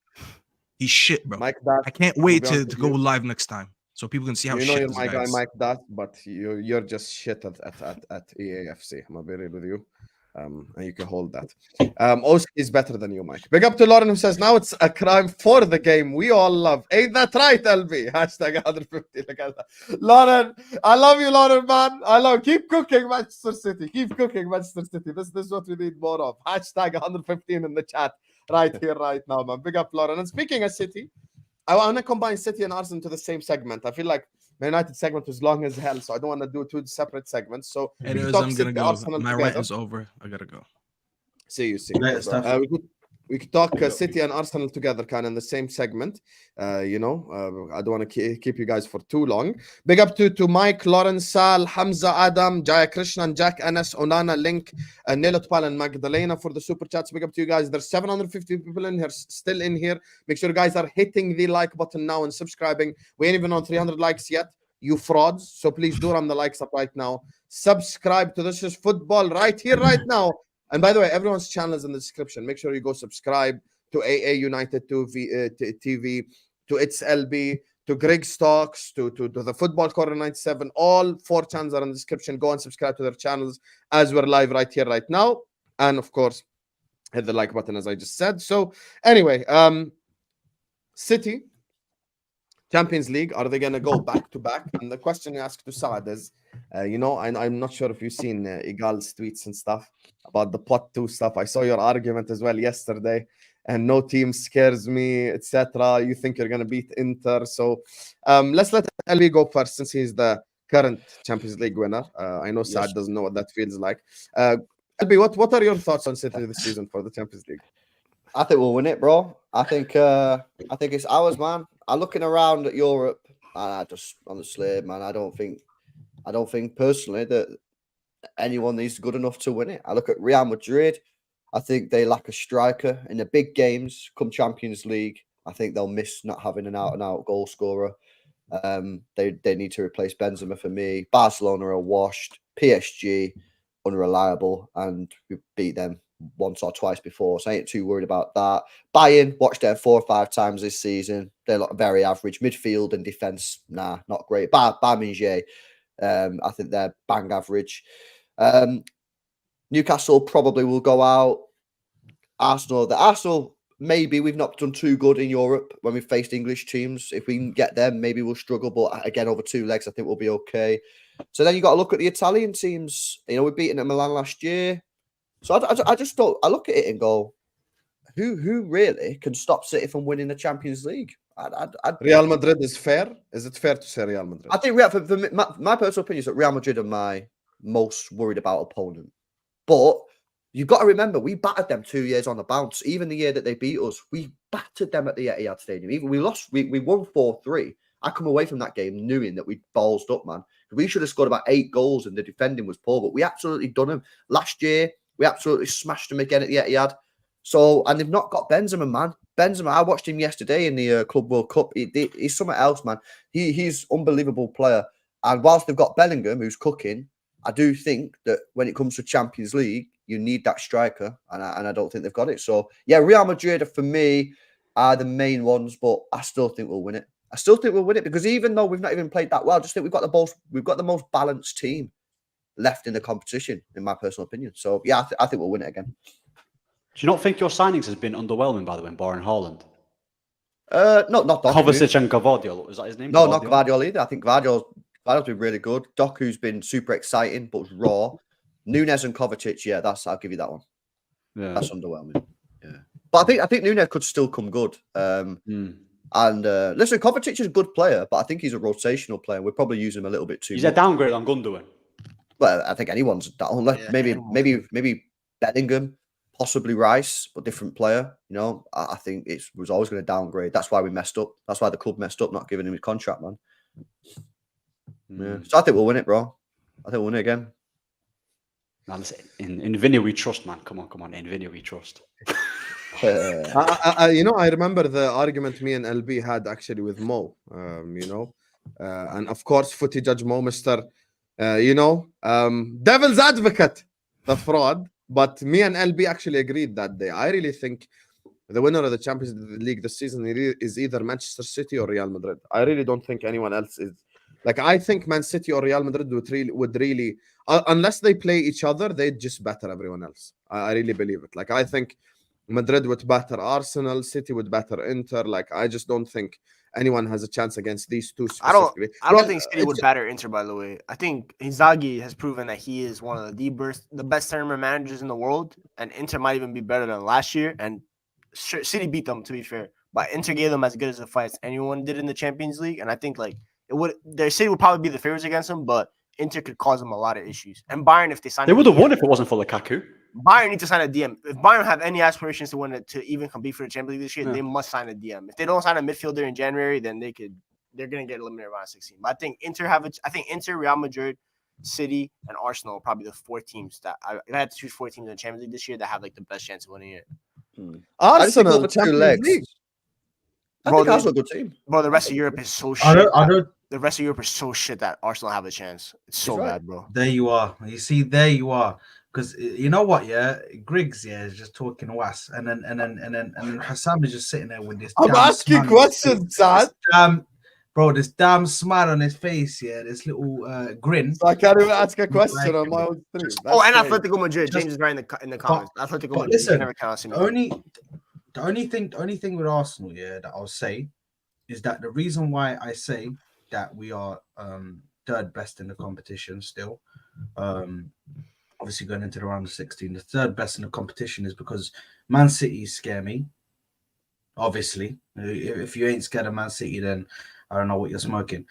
He's shit, bro. Mike Das, I can't I'm gonna wait be to, honest to with go you. live next time so people can see how You know shit you're this my guy guy, is. Mike Das, but you're just shit at EAFC. I'm gonna be real with you. And you can hold that. Oski is better than you, Mike. Big up to Lauren who says now it's a crime for the game we all love. Ain't that right, LB? Hashtag 150. Look at that. Lauren, I love you, Lauren, man. I love. Keep cooking, Manchester City. Keep cooking, Manchester City. This is what we need more of. Hashtag 115 in the chat right here, right now, man. Big up, Lauren. And speaking of City, I want to combine City and Arsenal to the same segment. I feel like Man United segment was long as hell, so I don't want to do 2 separate segments. So we can Anyways, talk I'm City, gonna go. Arsenal My together. rant is over. I gotta go. See you. Later, Staffy. We could talk City and Arsenal together, kind of in the same segment. I don't want to keep you guys for too long. Big up to Mike, Lawrence, Sal, Hamza, Adam, Jaya Krishnan, Jack, Anas, Onana, Link, Nelotpal, and Magdalena for the super chats. Big up to you guys. There's 750 people in here, still in here. Make sure you guys are hitting the like button now and subscribing. We ain't even on 300 likes yet, you frauds. So please do run the likes up right now. Subscribe to This Is Football right here, right now. And by the way, everyone's channel is in the description. Make sure you go subscribe to AA United TV, to It's LB, to Grigs Talks, to the Football Corner 97. All 4 channels are in the description. Go and subscribe to their channels as we're live right here, right now. And of course, hit the like button as I just said. So anyway, City, Champions League, are they going to go back to back? And the question you asked to Saad is, I'm not sure if you've seen Igal's tweets and stuff about the pot 2 stuff. I saw your argument as well yesterday, and no team scares me, etc. You think you're going to beat Inter. So let's let LB go first since he's the current Champions League winner. I know Saad doesn't know what that feels like. LB, what are your thoughts on City this season for the Champions League? I think we'll win it, bro. I think it's ours, man. I'm looking around at Europe, and I just honestly, man, I don't think personally that anyone is good enough to win it. I look at Real Madrid. I think they lack a striker in the big games. Come Champions League, I think they'll miss not having an out-and-out goal scorer. They need to replace Benzema for me. Barcelona are washed. PSG unreliable, and we beat them once or twice before, so I ain't too worried about that. Bayern, watched them 4 or 5 times this season. They look very average. Midfield and defense, nah, not great. Bayern, I think they're bang average. Newcastle probably will go out. Arsenal, maybe we've not done too good in Europe when we've faced English teams. If we can get them, maybe we'll struggle. But again, over 2 legs, I think we'll be okay. So then you got to look at the Italian teams. You know, we beat them at Milan last year. So I just don't. I look at it and go, who really can stop City from winning the Champions League? Real Madrid is fair. Is it fair to say Real Madrid? I think my personal opinion is that Real Madrid are my most worried about opponent. But you've got to remember, we battered them 2 years on the bounce. Even the year that they beat us, we battered them at the Etihad Stadium. Even we won 4-3. I come away from that game knowing that we ballsed up, man. We should have scored about 8 goals and the defending was poor, but we absolutely done them. Last year, we absolutely smashed them again at the Etihad. So, and they've not got Benzema, man. Benzema, I watched him yesterday in the Club World Cup. He's something else, man. He's unbelievable player. And whilst they've got Bellingham, who's cooking, I do think that when it comes to Champions League, you need that striker, and I don't think they've got it. So, yeah, Real Madrid, for me, are the main ones, but I still think we'll win it. I still think we'll win it because even though we've not even played that well, I just think we've got the most balanced team left in the competition, in my personal opinion. So, yeah, I think we'll win it again. Do you not think your signings has been underwhelming, by the way, Barring Haaland? Not Doku. Kovacic and Gvardiol, was that his name? No, not Gvardiol either. I think Gvardiol's been really good. Doku's been super exciting, but raw. Nunes and Kovacic, yeah, I'll give you that one. Yeah, that's underwhelming. Yeah, but I think Nunes could still come good. And listen, Kovacic is a good player, but I think he's a rotational player. We're probably using him a little bit too much. He's a downgrade on Gundogan. Well, I think anyone's down. Maybe Bellingham, possibly Rice, but different player. You know, I think it was always going to downgrade. That's why we messed up. That's why the club messed up, not giving him his contract, man. Yeah. So I think we'll win it, bro. I think we'll win it again. Man, in Vinny we trust, man. Come on. In Vinny we trust. I remember the argument me and LB had actually with Mo. And of course, footy judge Mo, Mister, devil's advocate, the fraud. But me and LB actually agreed that day. I really think the winner of the Champions League this season is either Manchester City or Real Madrid. I really don't think anyone else is. Like, I think Man City or Real Madrid would really unless they play each other, they'd just batter everyone else. I really believe it. Like, I think Madrid would batter Arsenal, City would batter Inter. Like, I just don't think anyone has a chance against these two specifically. I don't think City would batter Inter, by the way. I think Inzaghi has proven that he is one of the best tournament managers in the world, and Inter might even be better than last year. And City beat them, to be fair, but Inter gave them as good as a fight as anyone did in the Champions League. And I think their City would probably be the favorites against them, but Inter could cause them a lot of issues. And Bayern, if they sign, they would have won if it wasn't for Lukaku. Bayern need to sign a DM. If Bayern have any aspirations to win it, to even compete for the Champions League this year, they must sign a DM. If they don't sign a midfielder in January, then they're gonna get eliminated round 16. But I think Inter, Real Madrid, City, and Arsenal are probably the four teams that I had to choose 4 teams in the Champions League this year that have like the best chance of winning it. Arsenal, two legs. I think Bro, Arsenal a good team. Bro, the rest of Europe is so shit. The rest of Europe is so shit that Arsenal have a chance. It's so bad, bro. There you are. You see, there you are. Because you know what, yeah, Grigs, is just talking was, and then Hassan is just sitting there with this. I'm asking questions, Saad. This damn smile on his face, yeah, this little grin. So I can't even ask a question on my own stream. And Atletico Madrid. James is right in the comments. Atletico Madrid. Listen, never count me. The only thing with Arsenal, yeah, that I'll say is that the reason why I say that we are third best in the competition still, obviously going into the round of 16, the third best in the competition is because Man City scare me. Obviously, if you ain't scared of Man City, then I don't know what you're smoking.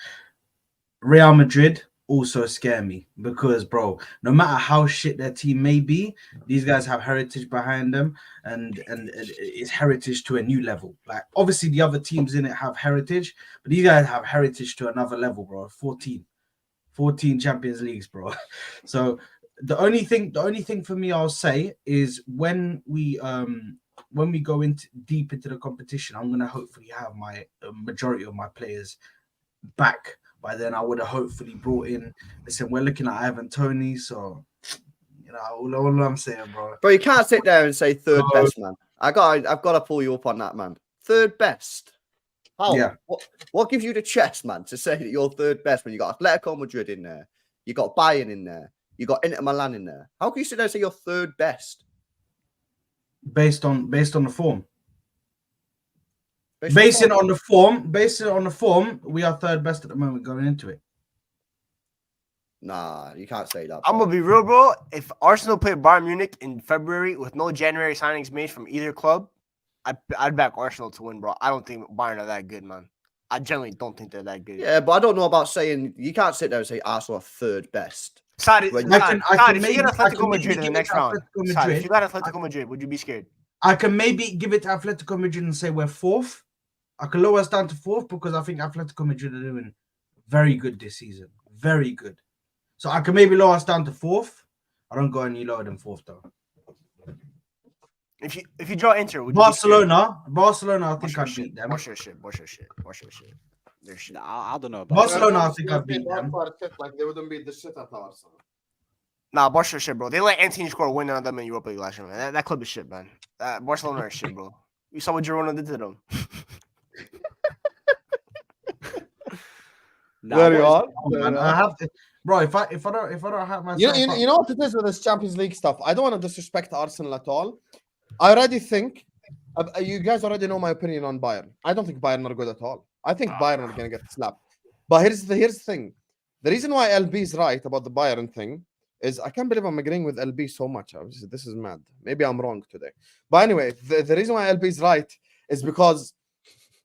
Real Madrid also scare me because, bro, no matter how shit their team may be, these guys have heritage behind them, and it's heritage to a new level. Like, obviously the other teams in it have heritage, but these guys have heritage to another level, bro. 14 Champions Leagues, bro. So the only thing for me I'll say is when we go deep into the competition, I'm gonna hopefully have my majority of my players back. By then, I would have hopefully brought in. Listen, we're looking at Ivan Toney, so all I'm saying, bro. Bro, you can't sit there and say third best, man. I've got to pull you up on that, man. Third best. How? Yeah. What gives you the chest, man, to say that you're third best when you got Atletico Madrid in there, you got Bayern in there, you got Inter Milan in there? How can you sit there and say you're third best? Based on the form. Based on the form, we are third best at the moment going into it. Nah, you can't say that. Bro. I'm gonna be real, bro. If Arsenal played Bayern Munich in February with no January signings made from either club, I'd back Arsenal to win, bro. I don't think Bayern are that good, man. I generally don't think they're that good. Yeah, but I don't know about saying you can't sit there and say Arsenal are third best. Saad, if you got Atletico Madrid in the next round, if you got Atletico Madrid, would you be scared? I can maybe give it to Atletico Madrid and say we're fourth. I can lower us down to fourth because I think Atletico Madrid are doing very good this season. Very good. So I can maybe lower us down to fourth. I don't go any lower than fourth, though. If you draw Inter, would you Barcelona, I think I'd beat them. What's your shit? Their shit. I don't know about Barcelona, I think I'd beat them. Like they wouldn't beat the shit out of Arsenal. Nah, Barcelona shit, bro. They let Anthony score a win on them in Europa League last year, man. That club is shit, man. Barcelona is shit, bro. You saw what Girona did to them. There you are. I have to, bro. If I don't have my, you know what it is with this Champions League stuff. I don't want to disrespect Arsenal at all. I already think you guys already know my opinion on Bayern. I don't think Bayern are good at all. I think Bayern are gonna get slapped. But here's the thing. The reason why LB is right about the Bayern thing is I can't believe I'm agreeing with LB so much. This is mad. Maybe I'm wrong today. But anyway, the reason why LB is right is because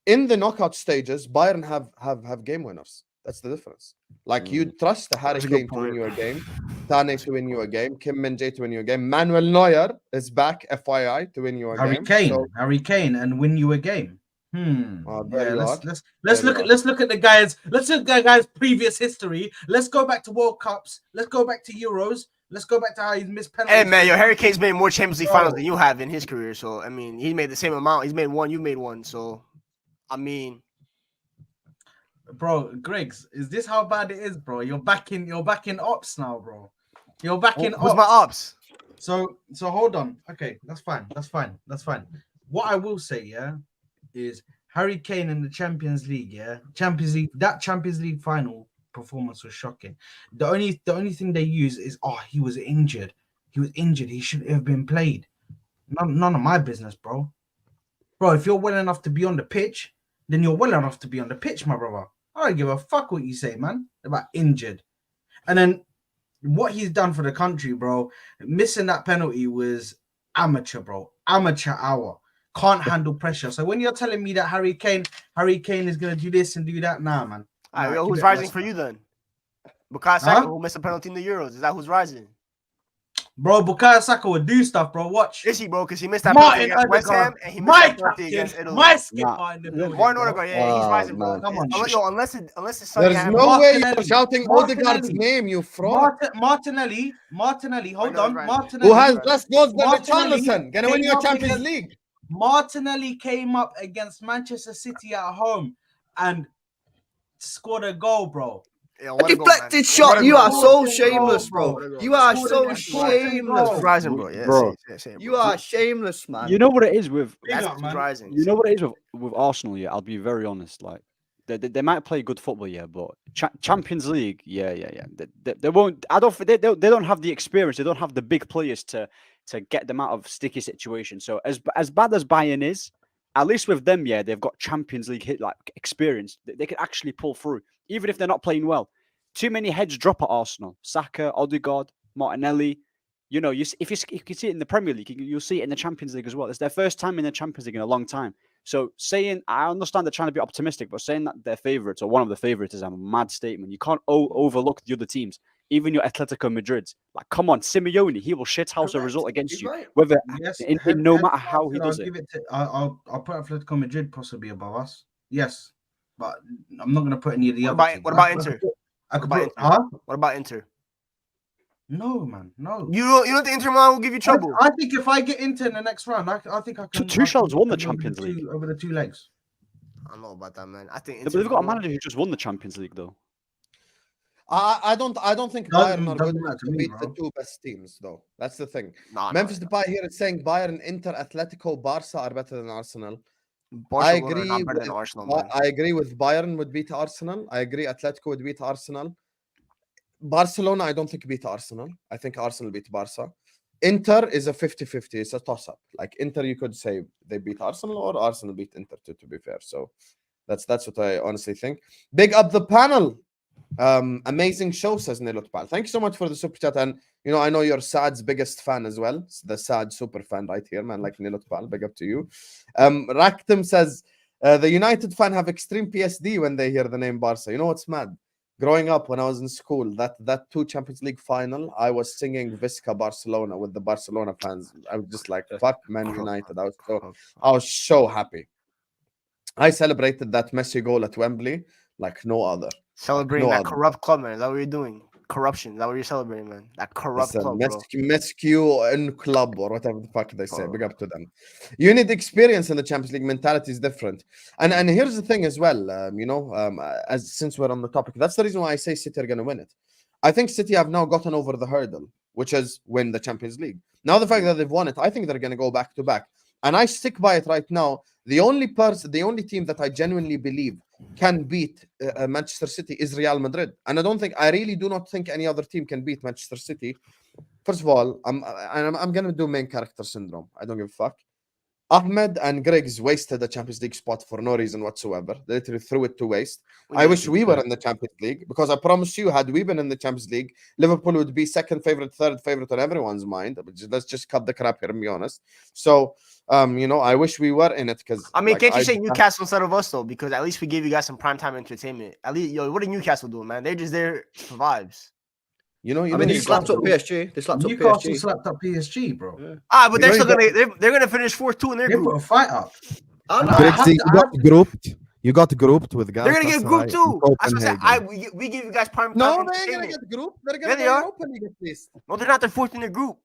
in the knockout stages, Bayern have game winners. That's the difference. Like, you trust Harry Kane to win you a game, Tane to win you a game, Kim Min-jae to win you a game, Manuel Neuer is back, FYI, to win you a game. Harry Kane and win you a game. Let's look at the guys' previous history. Let's go back to World Cups. Let's go back to Euros. Let's go back to how he's missed penalties. Hey man, Harry Kane's made more Champions League Bro. finals than you have in his career. So I mean, he made the same amount. He's made one. You made one. So I mean, Bro, Grigs, is this how bad it is, bro? You're back in ops now, bro. You're back in who's ops. my ops? So hold on. Okay, that's fine. What I will say, yeah, is Harry Kane in the Champions League, that Champions League final performance was shocking. The only thing they use is he was injured. He shouldn't have been played. None of my business, bro. Bro, if you're well enough to be on the pitch, then you're well enough to be on the pitch, my brother. I don't give a fuck what you say, man, about injured. And then what he's done for the country, bro, missing that penalty was amateur, bro. Amateur hour. Can't handle pressure. So when you're telling me that Harry Kane is going to do this and do that, nah, man. All right, Nah, who's keep it rising rest, for man. you then? Bukayo Saka, who missed a penalty in the Euros. Is that who's rising? Bro, Bukayo Saka would do stuff, bro. Watch. Is he, bro? Because he missed that penalty against West Ham and he missed that penalty against Italy. My skipper in the building, Martin bro. Odegaard, yeah, he's rising, bro. man. Come on, Unless it's Sonny There's Hammer. no way you're Martinelli. shouting Odegaard's name, you fraud. Martinelli, hold on. right. Martinelli. Who has less goals than Martinelli Richarlison? Gonna win came your up Champions against- League. Martinelli came up against Manchester City at home and scored a goal, bro. Yeah, A what a goal, deflected man. shot. What a You goal. are so What a shameless, goal, bro. bro. You are What a so goal. shameless. Who's rising, bro? Yeah, Bro. say it, You bro. are shameless, man. You know what it is with Big That's up, who's man. rising. you know what it is with Arsenal. Yeah, I'll be very honest. Like they might play good football, yeah, but Champions League, yeah. They won't. I don't. They don't have the experience. They don't have the big players to get them out of sticky situations. So as bad as Bayern is, at least with them, yeah, they've got Champions League experience. They can actually pull through, even if they're not playing well. Too many heads drop at Arsenal. Saka, Odegaard, Martinelli. You know, if you can see it in the Premier League, you'll see it in the Champions League as well. It's their first time in the Champions League in a long time. So I understand they're trying to be optimistic, but saying that they're favourites or one of the favourites is a mad statement. You can't overlook the other teams, even your Atletico Madrid. Like, come on, Simeone, he will shithouse a result against you, whether Yes, no matter how he does I'll it. give it to, I'll put Atletico Madrid possibly above us. Yes, but I'm not going to put any of the other. What about Inter? I could What put, about huh? What about Inter? No, man, no. You don't think Inter Milan will give you trouble? I think if I get into in the next round, I think I can. Tuchel's won the over Champions two- League. over the two legs. I don't know about that, man. I think But they've got a manager who just won the Champions League, though. I don't think Doesn't- Bayern are doesn't good matter enough to to me, beat the bro. two best teams, though. That's the thing. Nah, Memphis Depay here is saying Bayern, Inter, Atletico, Barca are better than Arsenal. Barcelona agree Not better than with- Arsenal, man. I agree with Bayern would beat Arsenal. I agree Atletico would beat Arsenal. Barcelona, I don't think beat Arsenal. I think Arsenal beat Barca. Inter is a 50-50. It's a toss-up. Like Inter, you could say they beat Arsenal or Arsenal beat Inter, to be fair. So that's what I honestly think. Big up the panel. Amazing show, says Nilot Pal. Thank you so much for the super chat. And I know you're Saad's biggest fan as well. It's the Saad super fan right here, man. Like Nilot Pal. Big up to you. Raktim says the United fan have extreme PSD when they hear the name Barca. You know what's mad? Growing up when I was in school, that two Champions League final, I was singing Visca Barcelona with the Barcelona fans. I was just like, fuck Man United. I was so happy. I celebrated that Messi goal at Wembley like no other. Celebrating No that other. corrupt club, man. Is that what you're doing? Corruption. Is that what you're celebrating, man? That corrupt Listen, club, bro. Mescu in club or whatever the fuck they say. Big up to them. You need experience in the Champions League. Mentality is different. And here's the thing as well. As since we're on the topic, that's the reason why I say City are going to win it. I think City have now gotten over the hurdle, which is win the Champions League. Now the fact that they've won it, I think they're going to go back to back. And I stick by it right now. The only team that I genuinely believe can beat Manchester City is Real Madrid. And I really do not think any other team can beat Manchester City. First of all, I'm going to do main character syndrome. I don't give a fuck. Ahmed and Grigs wasted the Champions League spot for no reason whatsoever. They literally threw it to waste. I wish we were in the Champions League because I promise you, had we been in the Champions League, Liverpool would be second favorite, third favorite on everyone's mind. But let's just cut the crap here and be honest. So, I wish we were in it because I mean, can't you say Newcastle instead of us though? Because at least we gave you guys some primetime entertainment. At least, what are Newcastle doing, man? They're just there for vibes. I mean, they slapped up PSG. They slapped up Newcastle PSG. slapped up PSG, bro. Yeah. But they're still gonna finish 4-2 in their They group. put a fight up. And I Grigsy, have you to- got grouped. You got grouped with They're gonna get grouped too. That's what I said. We give you guys prime. No, time they ain't gonna entertainment. get grouped. They're Yeah, gonna they go are. Europa League at least. No, they're not. They're fourth in their group.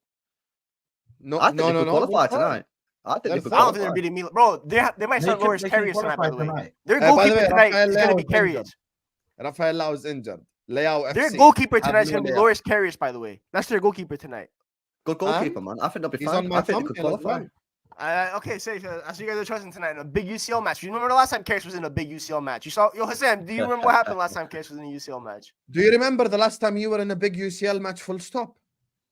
No, I think no, they no, could no. qualify they're tonight. I think they They're could I don't think they're qualify. beating Milan, bro. They might start Loris Karius tonight. By the way, their By the goalkeeper way, tonight Rafael is gonna Leao be is injured. Karius. Rafael Leao is injured. Leao Their FC. goalkeeper have tonight is no gonna be Leao. Loris Karius. By the way, that's their goalkeeper tonight. Good goalkeeper, man. I think they'll be He's fine. on my I think they could thumbnail as qualify. well. Okay, say I see you guys are trusting tonight in a big UCL match. You remember the last time Karius was in a big UCL match? You saw, yo, Hassan, do you remember what happened last time Karius was in a UCL match? Do you remember the last time you were in a big UCL match full stop?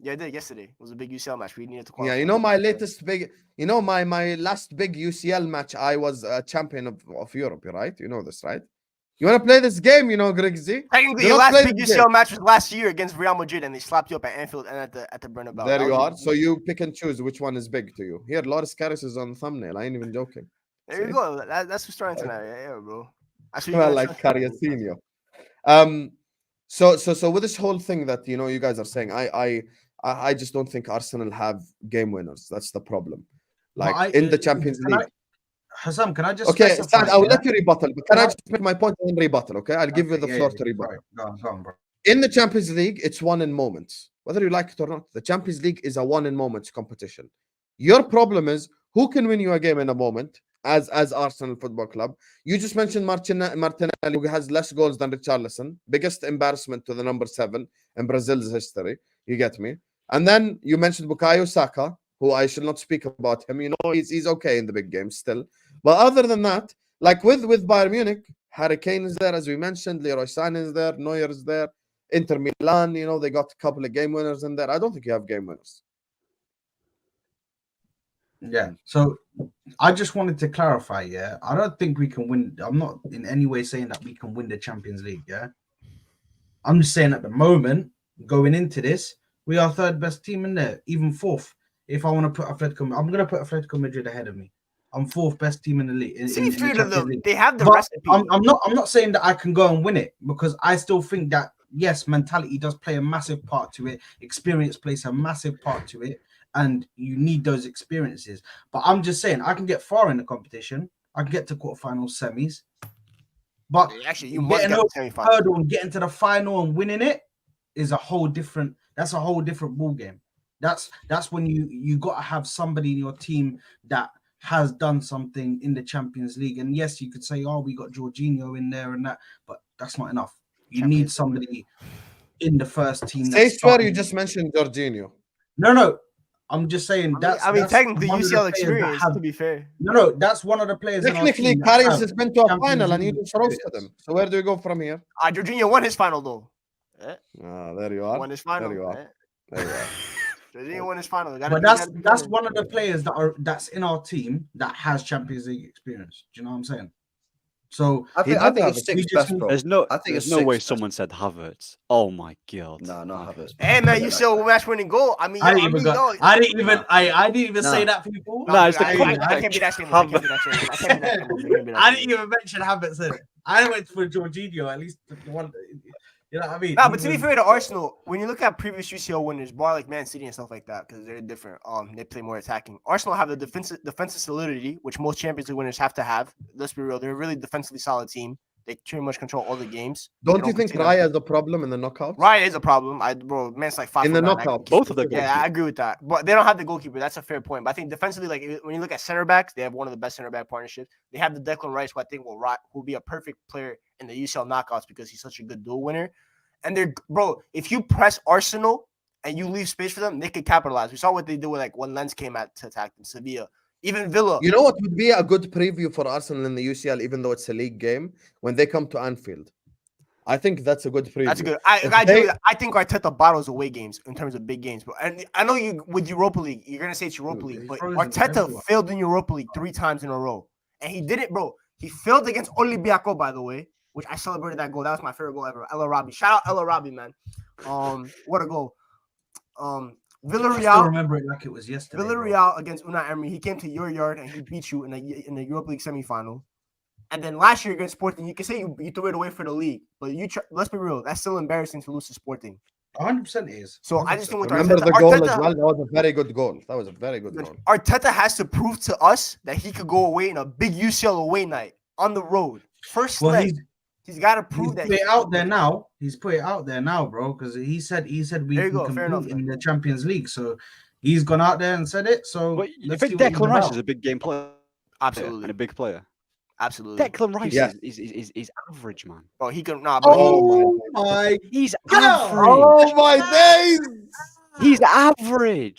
Yeah, I did yesterday. It was a big UCL match. We needed to qualify. Yeah, you know my latest big, you know my last big UCL match. I was a champion of Europe, right? You know this, right? You want to play this game, you know, Grigsy? Technically, Do your not last play big this UCL game. match was last year against Real Madrid, and they slapped you up at Anfield and at the Bernabeu. There That you was- are. So you pick and choose which one is big to you. Here, Loris Karius is on the thumbnail. I ain't even joking. There you See? go. That's what's starting tonight. Yeah, bro. That's what Well, you like guys- Kariusinho. So with this whole thing that you guys are saying, I just don't think Arsenal have game winners. That's the problem. Like in the Champions League. Hassam, can I just Okay, specify, Saad, I will yeah? let you rebuttal, but can I just make my point and then rebuttal? Okay, I'll give you the Okay, floor yeah, to rebuttal. right. Go on, bro. In the Champions League, it's won in moments, whether you like it or not. The Champions League is a won in moments competition. Your problem is who can win you a game in a moment, as Arsenal Football Club. You just mentioned Martinelli, who has less goals than Richarlison, biggest embarrassment to the number 7 in Brazil's history. You get me? And then you mentioned Bukayo Saka, who I should not speak about him. You know, he's okay in the big games still. But other than that, like with Bayern Munich, Harry Kane is there, as we mentioned, Leroy Sané is there, Neuer is there, Inter Milan, you know, they got a couple of game winners in there. I don't think you have game winners. Yeah. So I just wanted to clarify, yeah. I don't think we can win. I'm not in any way saying that we can win the Champions League, yeah. I'm just saying at the moment, going into this, we are third best team in there, even fourth. If I want to put Atletico, I'm gonna put Atletico Madrid ahead of me. I'm fourth best team in the league. To be fair to them, League. they have the But recipe. I'm not saying that I can go and win it, because I still think that yes, mentality does play a massive part to it. Experience plays a massive part to it, and you need those experiences. But I'm just saying I can get far in the competition. I can get to quarterfinals, semis. But Actually, you must getting get over to the semifinals. hurdle and getting to the final and winning it is a whole different. That's a whole different ball game. That's when you got to have somebody in your team that has done something in the Champions League. And yes, you could say, oh, we got Jorginho in there and that, but that's not enough. You need somebody in the first team. Say swear you just mentioned Jorginho. No. I'm just saying I mean, technically, one of the UCL players that experience, have- to be fair. No, that's one of the players. in our Technically, team that Karius have has been to a Champions final and you League just roasted experience. him. So where do you go from here? Jorginho won his final, though. There you are. Won his final. There you are. There you are. Jorginho won his final. But that's one of the players that's in our team that has Champions League experience. Do you know what I'm saying? So I think does have it's it. sixth We just best, need- bro. There's no, I think there's it's no way sixth best. someone said Havertz. Oh my god. No, not Havertz. Hey, man, UCL match winning goal. I mean, I didn't even No. say that, people. No, it's the I can't be that shameless. I can't be that shameless. I can't be that shameless. I can't be that I didn't shameless. even mention Havertz in it. I went for Jorginho, at least the one. You know what I mean? Nah, but to be fair to Arsenal, when you look at previous UCL winners, bar like Man City and stuff like that, because they're different. They play more attacking. Arsenal have the defensive solidity, which most Champions League winners have to have. Let's be real, they're a really defensively solid team. They pretty much control all the games. Don't They you think concede Raya is the problem in the knockouts? Ryan is a problem. Man's like 5'9". In the I knockout, both of the Yeah, I agree with that. But they don't have the goalkeeper. That's a fair point. But I think defensively, like when you look at center backs, they have one of the best center back partnerships. They have the Declan Rice, who I think will be a perfect player in the UCL knockouts because he's such a good dual winner. And if you press Arsenal and you leave space for them, they could capitalize. We saw what they did with when Lens came out to attack them, Sevilla. Even Villa. You know what would be a good preview for Arsenal in the UCL, even though it's a league game, when they come to Anfield? I think that's a good preview. That's good. If I they- do. I think Arteta bottles away games in terms of big games. But and I know you with Europa League, you're gonna say it's Europa League, but frozen Arteta everyone. failed in Europa League 3 times in a row, and he did it, bro. He failed against Olympiacos, by the way, which I celebrated that goal. That was my favorite goal ever. El Arabi, shout out El Arabi, man. What a goal. I still Villarreal. remember it like it was yesterday. bro. Villarreal against Unai Emery. He came to your yard and he beat you in the Europa League semifinal. And then last year against Sporting, you can say you threw it away for the league, but let's be real, that's still embarrassing to lose to Sporting. 100% is. So I just think with Remember Arteta, the goal Arteta, as well? That was a very good goal. That was a very good goal. Arteta has to prove to us that he could go away in a big UCL away night on the road First Well, leg. He's got to he's prove that. put it out there now. He's put it out there now, bro. Because he said we There you can go, fair enough, compete in the Champions League. So he's gone out there and said it. So But you let's think see what he's Declan Rice about. is a big game player? Absolutely. And a big player. Absolutely. Declan Rice Yeah. is average, man. Bro, he can nah, bro. Oh my He's God. average. Oh my days! He's average.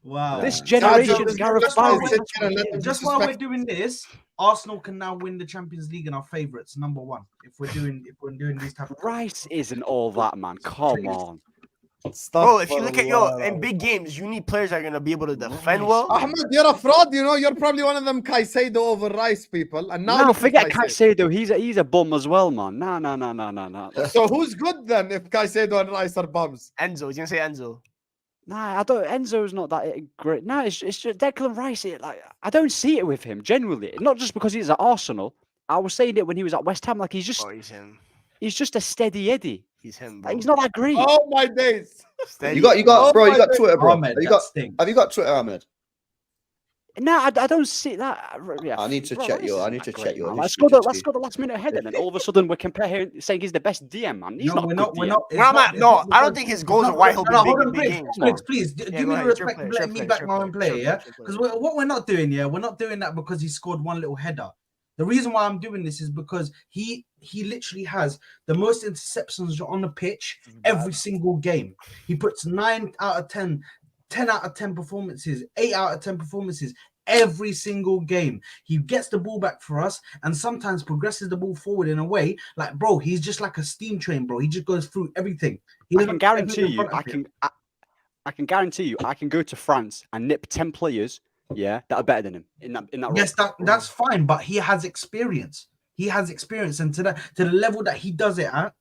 wow. This Yeah. generation's Just- Gareth just while Bale. we're- Just while we're doing this, Arsenal can now win the Champions League and our favourites, number one. If we're doing these type of Rice isn't all that, man. Come on. Bro, if you look at in big games, you need players that are gonna be able to defend well. Ahmed, you're a fraud. You know, you're probably one of them Caicedo over Rice people. And now No, look at forget Caicedo. He's a bum as well, man. No. So who's good then if Caicedo and Rice are bums? Enzo, he's gonna say Enzo. Nah, I don't. Enzo's not that great. No, it's just Declan Rice. I don't see it with him genuinely. Not just because he's at Arsenal. I was saying it when he was at West Ham. Like he's He's him. just a steady Eddie. He's him, bro. Like, he's not that great. Oh my days! Steady. You got, bro. You got Twitter, bro. Ahmed, Have you that got? stinks. Have you got Twitter, Ahmed? No, I don't see that. Yeah, I need to check Rice your. I isn't need that to great, check your. man. Let's history go to see. the last minute ahead, and then all of a sudden we're comparing, saying he's the best DM, man. He's No, not. we're a not. good We're DM. not. it's Well, not- it's no, not I don't because- think his it's goals not- are why he'll be no, big hold in on, big please, games. Please, Yeah, give go me the ahead, respect sure of play, letting me sure back play, my sure own play, player, sure yeah? play, sure play. Because what we're not doing, yeah, we're not doing that because he scored one little header. The reason why I'm doing this is because he literally has the most interceptions on the pitch every single game. He puts 9 out of 10, 10 out of 10 performances, 8 out of 10 performances every single game. He gets the ball back for us and sometimes progresses the ball forward in a way like, bro, he's just like a steam train, bro. He just goes through everything. He I doesn't can put guarantee everything in you, front of him. I can guarantee you, I can go to France and nip 10 players, yeah, that are better than him in that. Yes, that's fine, but he has experience. He has experience, and to the level that he does it at,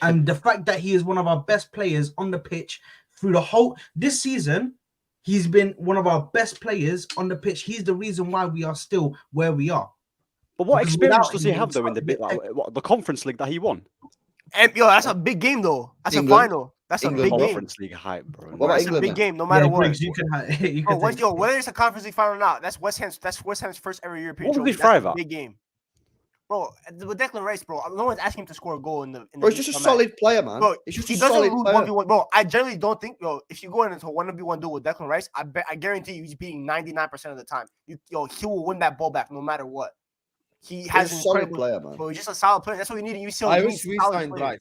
and the fact that he is one of our best players on the pitch through the whole this season, he's been one of our best players on the pitch. He's the reason why we are still where we are. But what Because experience without does he him, have it's though in the not- bit like the Conference League that he won? And yo, that's a big game though. That's England. a final. That's a England. big game. Conference League hype, bro. What about That's a England, big man? game, no matter what. Griggs, you can Bro, take- whether it's a Conference League final or not, that's West Ham's first ever European What would trophy. he That's thrive a at? big game. Bro, with Declan Rice, bro, no one's asking him to score a goal in the. Bro, he's just a solid player, man. Bro, He's just he a doesn't solid lose player. 1v1. Bro, I generally don't think, if you go into a 1v1 duel with Declan Rice, I guarantee you he's beating 99% of the time. He will win that ball back no matter what. He has He's a an solid incredible player, man. Bro, he's just a solid player. That's what we need. You see, I wish we signed Rice.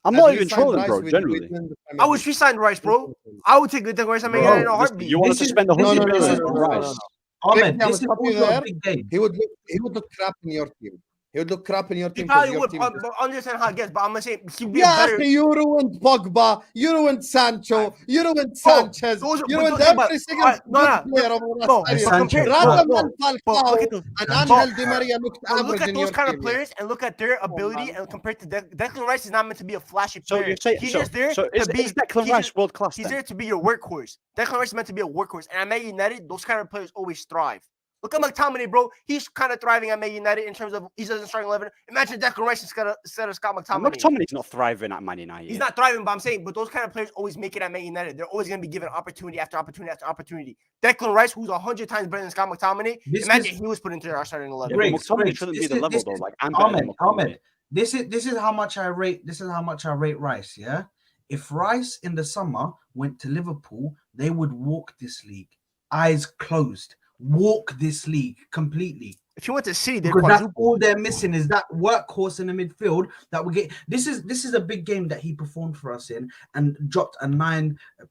I'm If not we even signed trolling, Rice, bro. we'd Generally, win the Premier I wish League. we signed Rice, bro. I would take the Declan Rice and make it in a listen, heartbeat. you want This to is- spend this is- 100 this million is- on no, Rice? Ahmed, Greg, this is I'm happy also a there. big game. He would look crap in your team. He would look crap in your He team. probably your would team but understand how it gets, but I'm gonna say he'd be Yeah, better. you ruined Pogba, you ruined Sancho, you ruined Sanchez, those are- you but ruined those- but- every single alright, no, good no, player over bro, last Sancho, period. compare- Rather bro, than but look Falcao at the- and bro, Angel Di Maria looked But look average at in those your kind team. of players and look at their ability and compared to Declan Rice is not meant to be a flashy So player. you say He's so? just there So to is be. Declan he's Rice just- world class? He's Then? there to be your workhorse. Declan Rice is meant to be a workhorse, and at Man United, those kind of players always thrive. Look at McTominay, bro. He's kind of thriving at Man United in terms of he doesn't starting 11. Imagine Declan Rice instead of Scott McTominay. McTominay's not thriving at Man United. He's not thriving, but I'm saying, but those kind of players always make it at Man United. They're always going to be given opportunity after opportunity after opportunity. Declan Rice, who's 100 times better than Scott McTominay, imagine he was put into our starting 11. Yeah, but Griggs, McTominay Griggs, shouldn't this be the is- level this though. is- Like I'm better than Ahmed, McTominay. this is how much I rate. This is how much I rate Rice. Yeah, if Rice in the summer went to Liverpool, they would walk this league, eyes closed, walk this league completely. If you went to City, they'd Because that's quadruple. all they're missing is that workhorse in the midfield that we get. This is a big game that he performed for us in and dropped a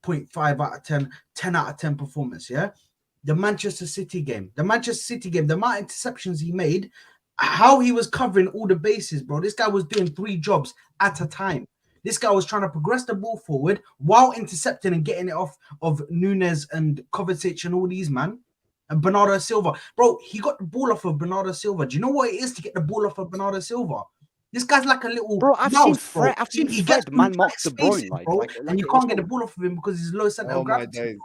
9.5 out of 10, 10 out of 10 performance. Yeah, the Manchester City game, the amount of interceptions he made, how he was covering all the bases, bro. This guy was doing 3 jobs at a time. This guy was trying to progress the ball forward while intercepting and getting it off of Nunes and Kovacic and all these man. And Bernardo Silva, bro, he got the ball off of Bernardo Silva. Do you know what it is to get the ball off of Bernardo Silva? This guy's like a little Bro, I've mouse, seen bro. Fred. I've seen He Fred gets man through mark tight De Bruyne, spaces, like, bro, like and you can't get the ball off of him because he's low center Oh of my gravity. days.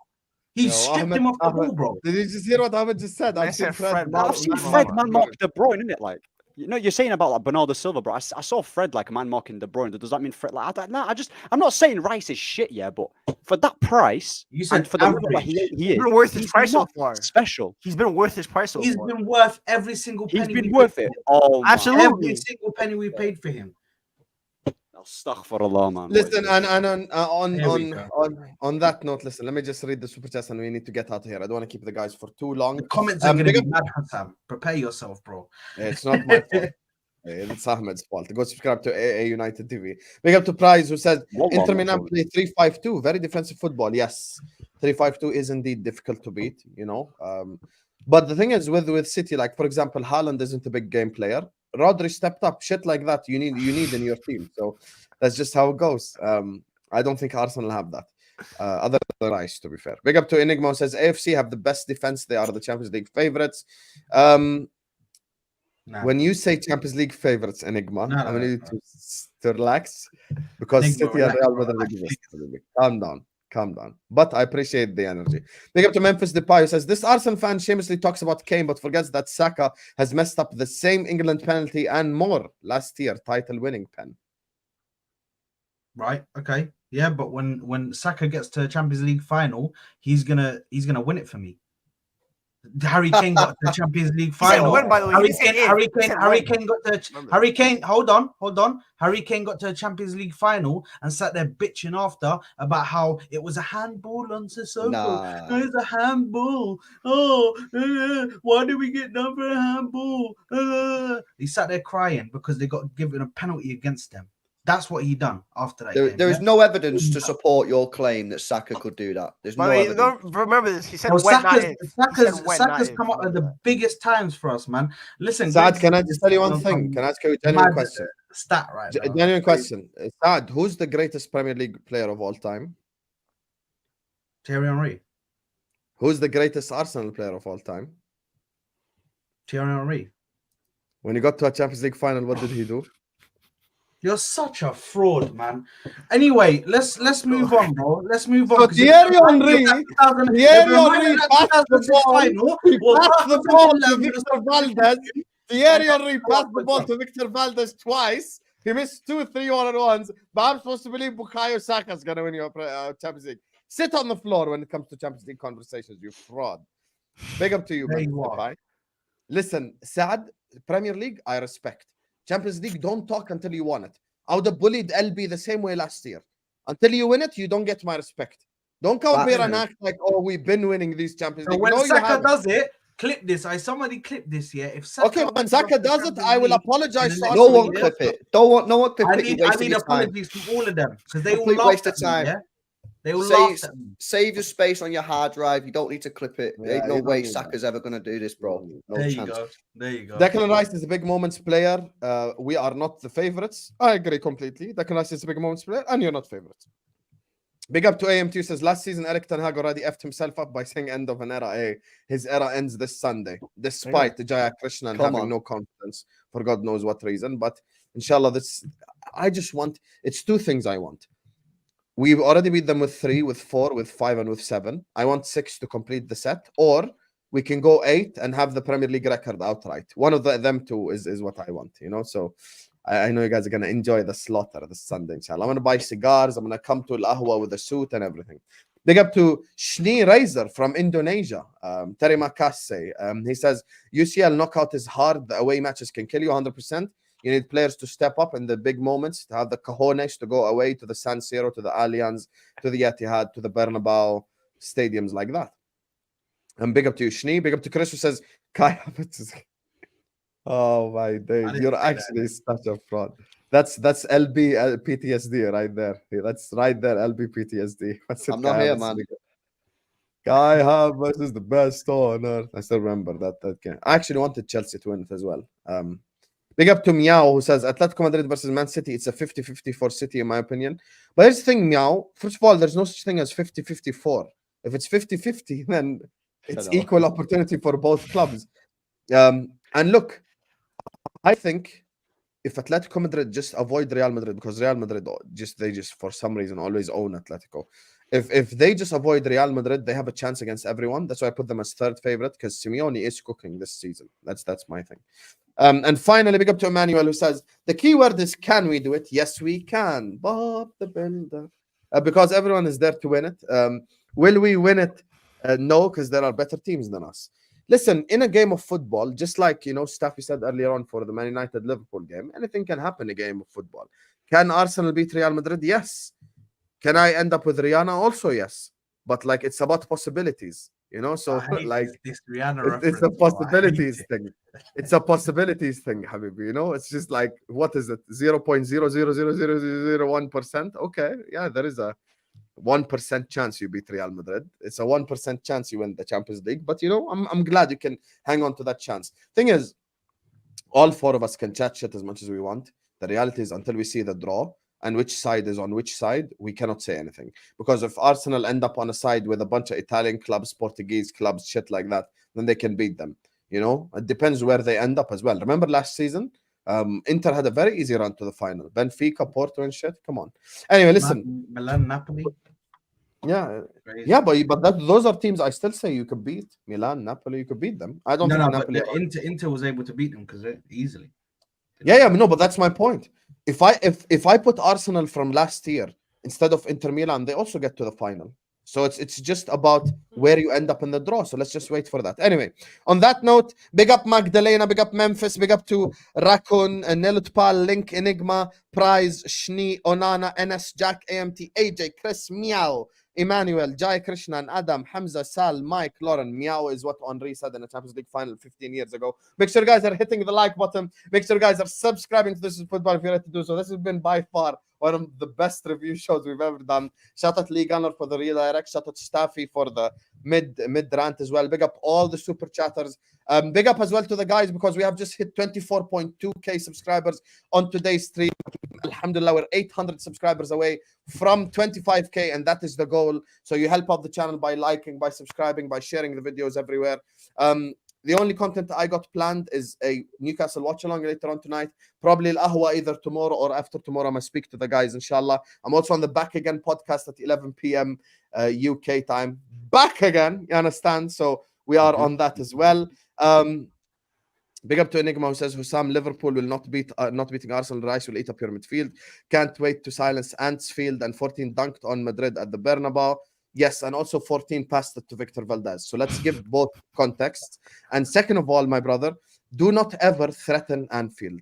He Yo, stripped Ahmed- him off the Ahmed- ball, bro. Did you just hear what Ahmed just said? I I've seen said Fred. Fred, mark I've seen De Fred Bruyne. man mark De Bruyne, innit? Like You know, you're saying about like Bernardo Silva, bro. I saw Fred like a man mocking De Bruyne. Does that mean Fred? Like, I'm not saying Rice is shit, yeah, but for that price, You said and for the level that average. he He's is, been worth his he's price so not far. special. He's been worth his price so He's far. been worth every single He's penny. been we worth paid it. for him. Oh, Absolutely. Every single penny we paid for him. Astaghfirullah, man. Listen, and Here we go. on that note, listen. Let me just read the super chat, and we need to get out of here. I don't want to keep the guys for too long. The comments are going to big be up- mad, Hassan. Prepare yourself, bro. It's not my fault. It's Ahmed's fault. Go subscribe to AA United TV. Big up to Prize, who said Inter Milan play 3-5-2. Very defensive football. Yes, 3-5-2 is indeed difficult to beat. You know, but the thing is with City, like for example, Haaland isn't a big game player. Rodri stepped up. Shit like that you need in your team. So that's just how it goes. I don't think Arsenal have that. Other than Rice, to be fair. Big up to Enigma, who says AFC have the best defense. They are the Champions League favorites. Nah. When you say Champions League favorites, Enigma, No, I'm going to no. need to relax because Enigma, City and relax, Real Madrid relax, exist. Calm down. But I appreciate the energy. Big up to Memphis Depay, who says this Arsenal fan shamelessly talks about Kane, but forgets that Saka has messed up the same England penalty and more last year, title-winning pen. Right. Okay. Yeah, but when Saka gets to a Champions League final, he's gonna win it for me. Harry Kane got to the Champions League He said final. win, by the way. He said if. Harry He Kane, said Harry win. Kane got to Remember. Harry Kane. Hold on. Harry Kane got to a Champions League final and sat there bitching after about how it was a handball on Sissoko. Nah. It's a handball. Why did we get done for a handball? He sat there crying because they got given a penalty against them. That's what he done after that. game, There is yeah? no evidence to support your claim that Saka could do that. There's no But evidence. don't remember this. He said Well, when, not if. He said when, not Saka's if. come up at the biggest times for us, man. Listen, Saad, Grigs can I just tell you one is thing? Can I ask you a mad genuine question? Stat right now. Genuine question. Saad, who's the greatest Premier League player of all time? Thierry Henry. Who's the greatest Arsenal player of all time? Thierry Henry. When he got to a Champions League final, what did he do? You're such a fraud, man. Anyway, let's move on, bro. Let's move on. So 'cause if Thierry you're Henry reminded of that 2000 Thierry if you're reminded Henry of that passed the 2006 ball. final, He well, passed the 2011 ball to was Victor fucking Valdez. crazy. Thierry Henry passed the ball to Victor Valdez twice. He missed 2 3-1-1s. But I'm supposed to believe Bukayo Saka's going to win your Champions League. Sit on the floor when it comes to Champions League conversations, you fraud. Big up to you, There man. you are. Bye. Listen, Saad, Premier League, I respect. Champions League, don't talk until you won it. I would have bullied LB the same way last year. Until you win it, you don't get my respect. Don't come here and act like, oh, we've been winning these Champions So League. when No, you Saka haven't. does it, clip this. Somebody clip this, yeah. If Saka Okay, when wins Saka us the does it, Champions I will League apologize in to the us. No next one 3 clip years, it. No one clip I it. You're need wasting your time. apologies from all of them because they all Complete laughed waste at of me, time. yeah. They all Save, laughed at me. save your space on your hard drive. You don't need to clip it. Yeah, Ain't no you don't way need Saka's ever going to do this, bro. No There chance. you go. Declan Rice is a big moments player. We are not the favorites. I agree completely. Declan Rice is a big moments player, and you're not favorites. Big up to AM2 says last season Eric Ten Hag already effed himself up by saying end of an era. His era ends this Sunday, despite the Jaya Krishnan having no confidence for God knows what reason. But inshallah, it's 2 things I want. We've already beat them with 3, with 4, with 5, and with 7. I want 6 to complete the set, or we can go 8 and have the Premier League record outright. One of them 2 is what I want, you know. So I know you guys are going to enjoy the slaughter this Sunday, inshallah. I'm going to buy cigars. I'm going to come to Al-Ahwa with a suit and everything. Big up to Shni Razor from Indonesia. Terima kasih. He says, UCL knockout is hard. The away matches can kill you 100%. You need players to step up in the big moments, to have the cojones to go away to the San Siro, to the Allianz, to the Etihad, to the Bernabeu, stadiums like that. And big up to you, Shni. Big up to Chris, who says, Kai Havertz is... Oh my days, you're actually such a fraud. That's LB PTSD right there. That's right there, LB PTSD. I'm not here, man. Kai Havertz is the best on earth. I still remember that game. I actually wanted Chelsea to win it as well. Big up to Meow, who says Atletico Madrid versus Man City. It's a 50-50 for City, in my opinion. But here's the thing, Meow. First of all, there's no such thing as 50-54. If it's 50-50, then it's equal opportunity for both clubs. And look, I think if Atletico Madrid just avoid Real Madrid, because Real Madrid they just for some reason always own Atletico. If they just avoid Real Madrid, they have a chance against everyone. That's why I put them as third favorite, because Simeone is cooking this season. That's my thing. And finally, big up to Emmanuel who says, the key word is can we do it? Yes, we can. Bob the Builder. Because everyone is there to win it. Will we win it? No, because there are better teams than us. Listen, in a game of football, just like, Staffy said earlier on for the Man United Liverpool game, anything can happen in a game of football. Can Arsenal beat Real Madrid? Yes. Can I end up with Rihanna? Also, yes. But like, it's about possibilities, So like, this Rihanna it's a reference, bro. I hate possibilities it. thing. It's a possibilities thing, Habibi. It's just like, what is it? 0.0000001%. Okay, yeah, there is a 1% chance you beat Real Madrid. It's a 1% chance you win the Champions League. But I'm glad you can hang on to that chance. Thing is, all four of us can chat shit as much as we want. The reality is, until we see the draw and which side is on which side, we cannot say anything. Because if Arsenal end up on a side with a bunch of Italian clubs, Portuguese clubs, shit like that, then they can beat them. It depends where they end up as well. Remember last season, Inter had a very easy run to the final. Benfica, Porto, and shit. Come on. Anyway, listen. Milan, Napoli. Yeah, Crazy. yeah, but those are teams I still say you could beat. Milan, Napoli, you could beat them. I don't think Napoli. But Inter was able to beat them because easily. Yeah, no, but that's my point. If I put Arsenal from last year instead of Inter Milan, they also get to the final. So it's just about where you end up in the draw. So let's just wait for that. Anyway, on that note, big up Magdalena, big up Memphis, big up to Rakun, Nelutpal, Link, Enigma, Prize, Shni, Onana, NS, Jack, AMT, AJ, Chris, Meow, Emmanuel, Jai Krishnan, Adam, Hamza, Sal, Mike, Lauren. Meow is what Henri said in the Champions League final 15 years ago. Make sure you guys are hitting the like button. Make sure you guys are subscribing to This Is Football if you're ready to do so. This has been by far one of the best review shows we've ever done. Shout out Lee Gunner for the redirect. Shout out Staffy for the mid rant as well. Big up all the super chatters. Big up as well to the guys because we have just hit 24.2k subscribers on today's stream. Alhamdulillah, we're 800 subscribers away from 25k, and that is the goal. So you help out the channel by liking, by subscribing, by sharing the videos everywhere. The only content I got planned is a Newcastle watch along later on tonight. Probably Al-Ahwa either tomorrow or after tomorrow. I'm going to speak to the guys, inshallah. I'm also on the Back Again podcast at 11 p.m. UK time. Back again, you understand? So we are on that as well. Big up to Enigma who says Hussam, Liverpool will not beating Arsenal. Rice will eat up your midfield. Can't wait to silence Antsfield, and 14 dunked on Madrid at the Bernabeu. Yes, and also 14 passed it to Victor Valdez. So let's give both contexts. And second of all, my brother, do not ever threaten Anfield.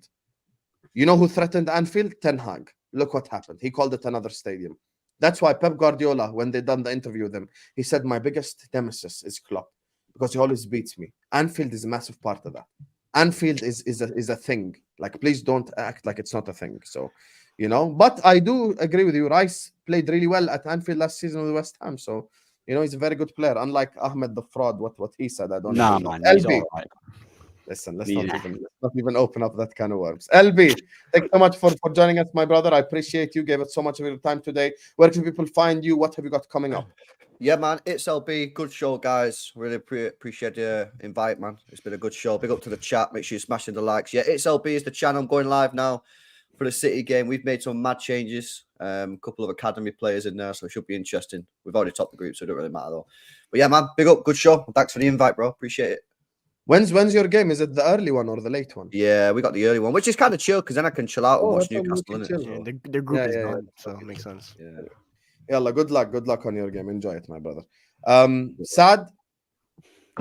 You know who threatened Anfield? Ten Hag. Look what happened. He called it another stadium. That's why Pep Guardiola, when they done the interview with him, he said, my biggest nemesis is Klopp because he always beats me. Anfield is a massive part of that. Anfield is a thing. Like, please don't act like it's not a thing. So, but I do agree with you. Rice played really well at Anfield last season with West Ham. So, he's a very good player. Unlike Ahmed the fraud, what he said, I don't know. Man, LB. Listen, let's not even open up that kind of worms. LB, thanks so much for joining us, my brother. I appreciate you. Gave us so much of your time today. Where can people find you? What have you got coming up? Yeah, man, it's LB. Good show, guys. Really appreciate your invite, man. It's been a good show. Big up to the chat. Make sure you're smashing the likes. Yeah, it's LB is the channel. I'm going live now for the City game. We've made some mad changes. A couple of academy players in there, so it should be interesting. We've already topped the group, so it don't really matter though. But yeah, man, big up. Good show. Thanks for the invite, bro. Appreciate it. When's your game? Is it the early one or the late one? Yeah, we got the early one, which is kind of chill because then I can chill out and watch Newcastle. Yeah, their group is done, so it makes sense. Yeah. Yalla, good luck on your game. Enjoy it, my brother. Saad,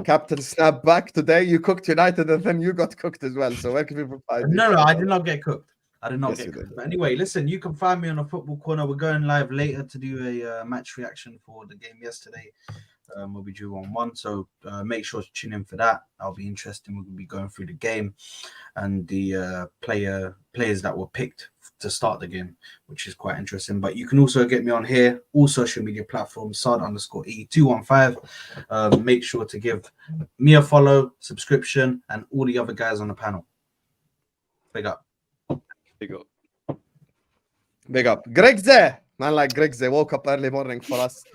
Captain Snapback, today you cooked United and then you got cooked as well. So where can people find you? No, I did not get cooked. I did not Yes, get you cooked. did. But anyway, listen, you can find me on a football corner. We're going live later to do a match reaction for the game yesterday. We'll be due on 1, so make sure to tune in for that. That'll be interesting. We'll be going through the game and the players that were picked to start the game, which is quite interesting. But you can also get me on here, all social media platforms, Saad_E215. Make sure to give me a follow, subscription, and all the other guys on the panel. Big up. Big up. Grigs there. Man like Grigs, they woke up early morning for us.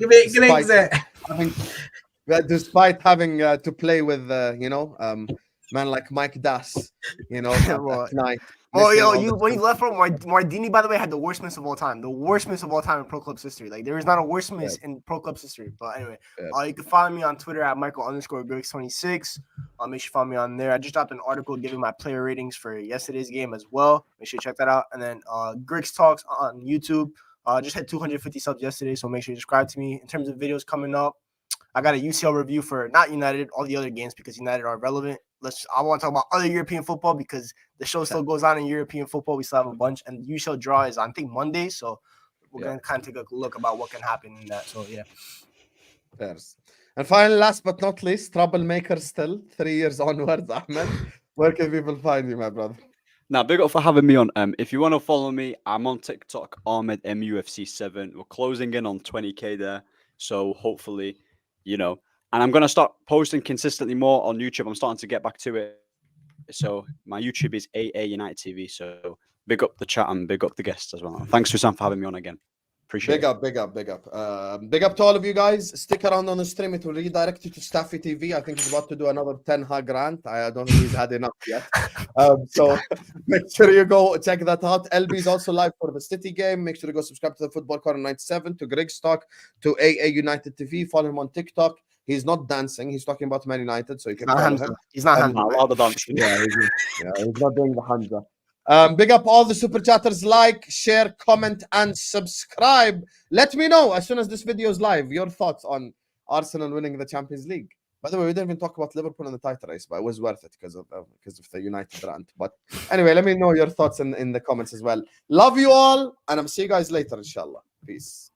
Despite having to play with, man like Mike Das, at night. Oh, missing yo, all the when you left from Mardini, by the way, had the worst miss of all time. The worst miss of all time in pro club's history. Like, there is not a worse miss in pro club's history. But anyway, Yeah. you can follow me on Twitter at Michael_Grigs26. Make sure you follow me on there. I just dropped an article giving my player ratings for yesterday's game as well. Make sure you check that out. And then Grigs Talks on YouTube. Just had 250 subs yesterday, so make sure you subscribe to me. In terms of videos coming up, I got a UCL review for not United, all the other games because United are relevant. I want to talk about other European football because the show still goes on in European football. We still have a bunch, and the UCL draw is on, I think, Monday. So we're gonna kind of take a look about what can happen in that. So yeah. Yes. And finally, last but not least, troublemaker still 3 years onwards, Ahmed. Where can people find you, my brother? Now, big up for having me on. If you want to follow me, I'm on TikTok, Ahmed MUFC7. We're closing in on 20K there. So hopefully, and I'm going to start posting consistently more on YouTube. I'm starting to get back to it. So my YouTube is AA United TV. So big up the chat and big up the guests as well. Thanks, Susan, for having me on again. Appreciate it. Big up. Big up to all of you guys. Stick around on the stream. It will redirect you to Staffy TV. I think he's about to do another 10 Hag rant. I don't think he's had enough yet. So make sure you go check that out. LB is also live for the City game. Make sure you go subscribe to the Football Corner 97, to Grigs Talk, to AA United TV. Follow him on TikTok. He's not dancing. He's talking about Man United, so you can follow him. He's not Hamza. Allowed the dancing. He's not doing the Hamza. Big up all the super chatters. Like, share, comment, and subscribe. Let me know as soon as this video is live your thoughts on Arsenal winning the Champions League. By the way, we didn't even talk about Liverpool in the title race, but it was worth it because of the United rant. But anyway, let me know your thoughts in the comments as well. Love you all, and I'll see you guys later, inshallah. Peace.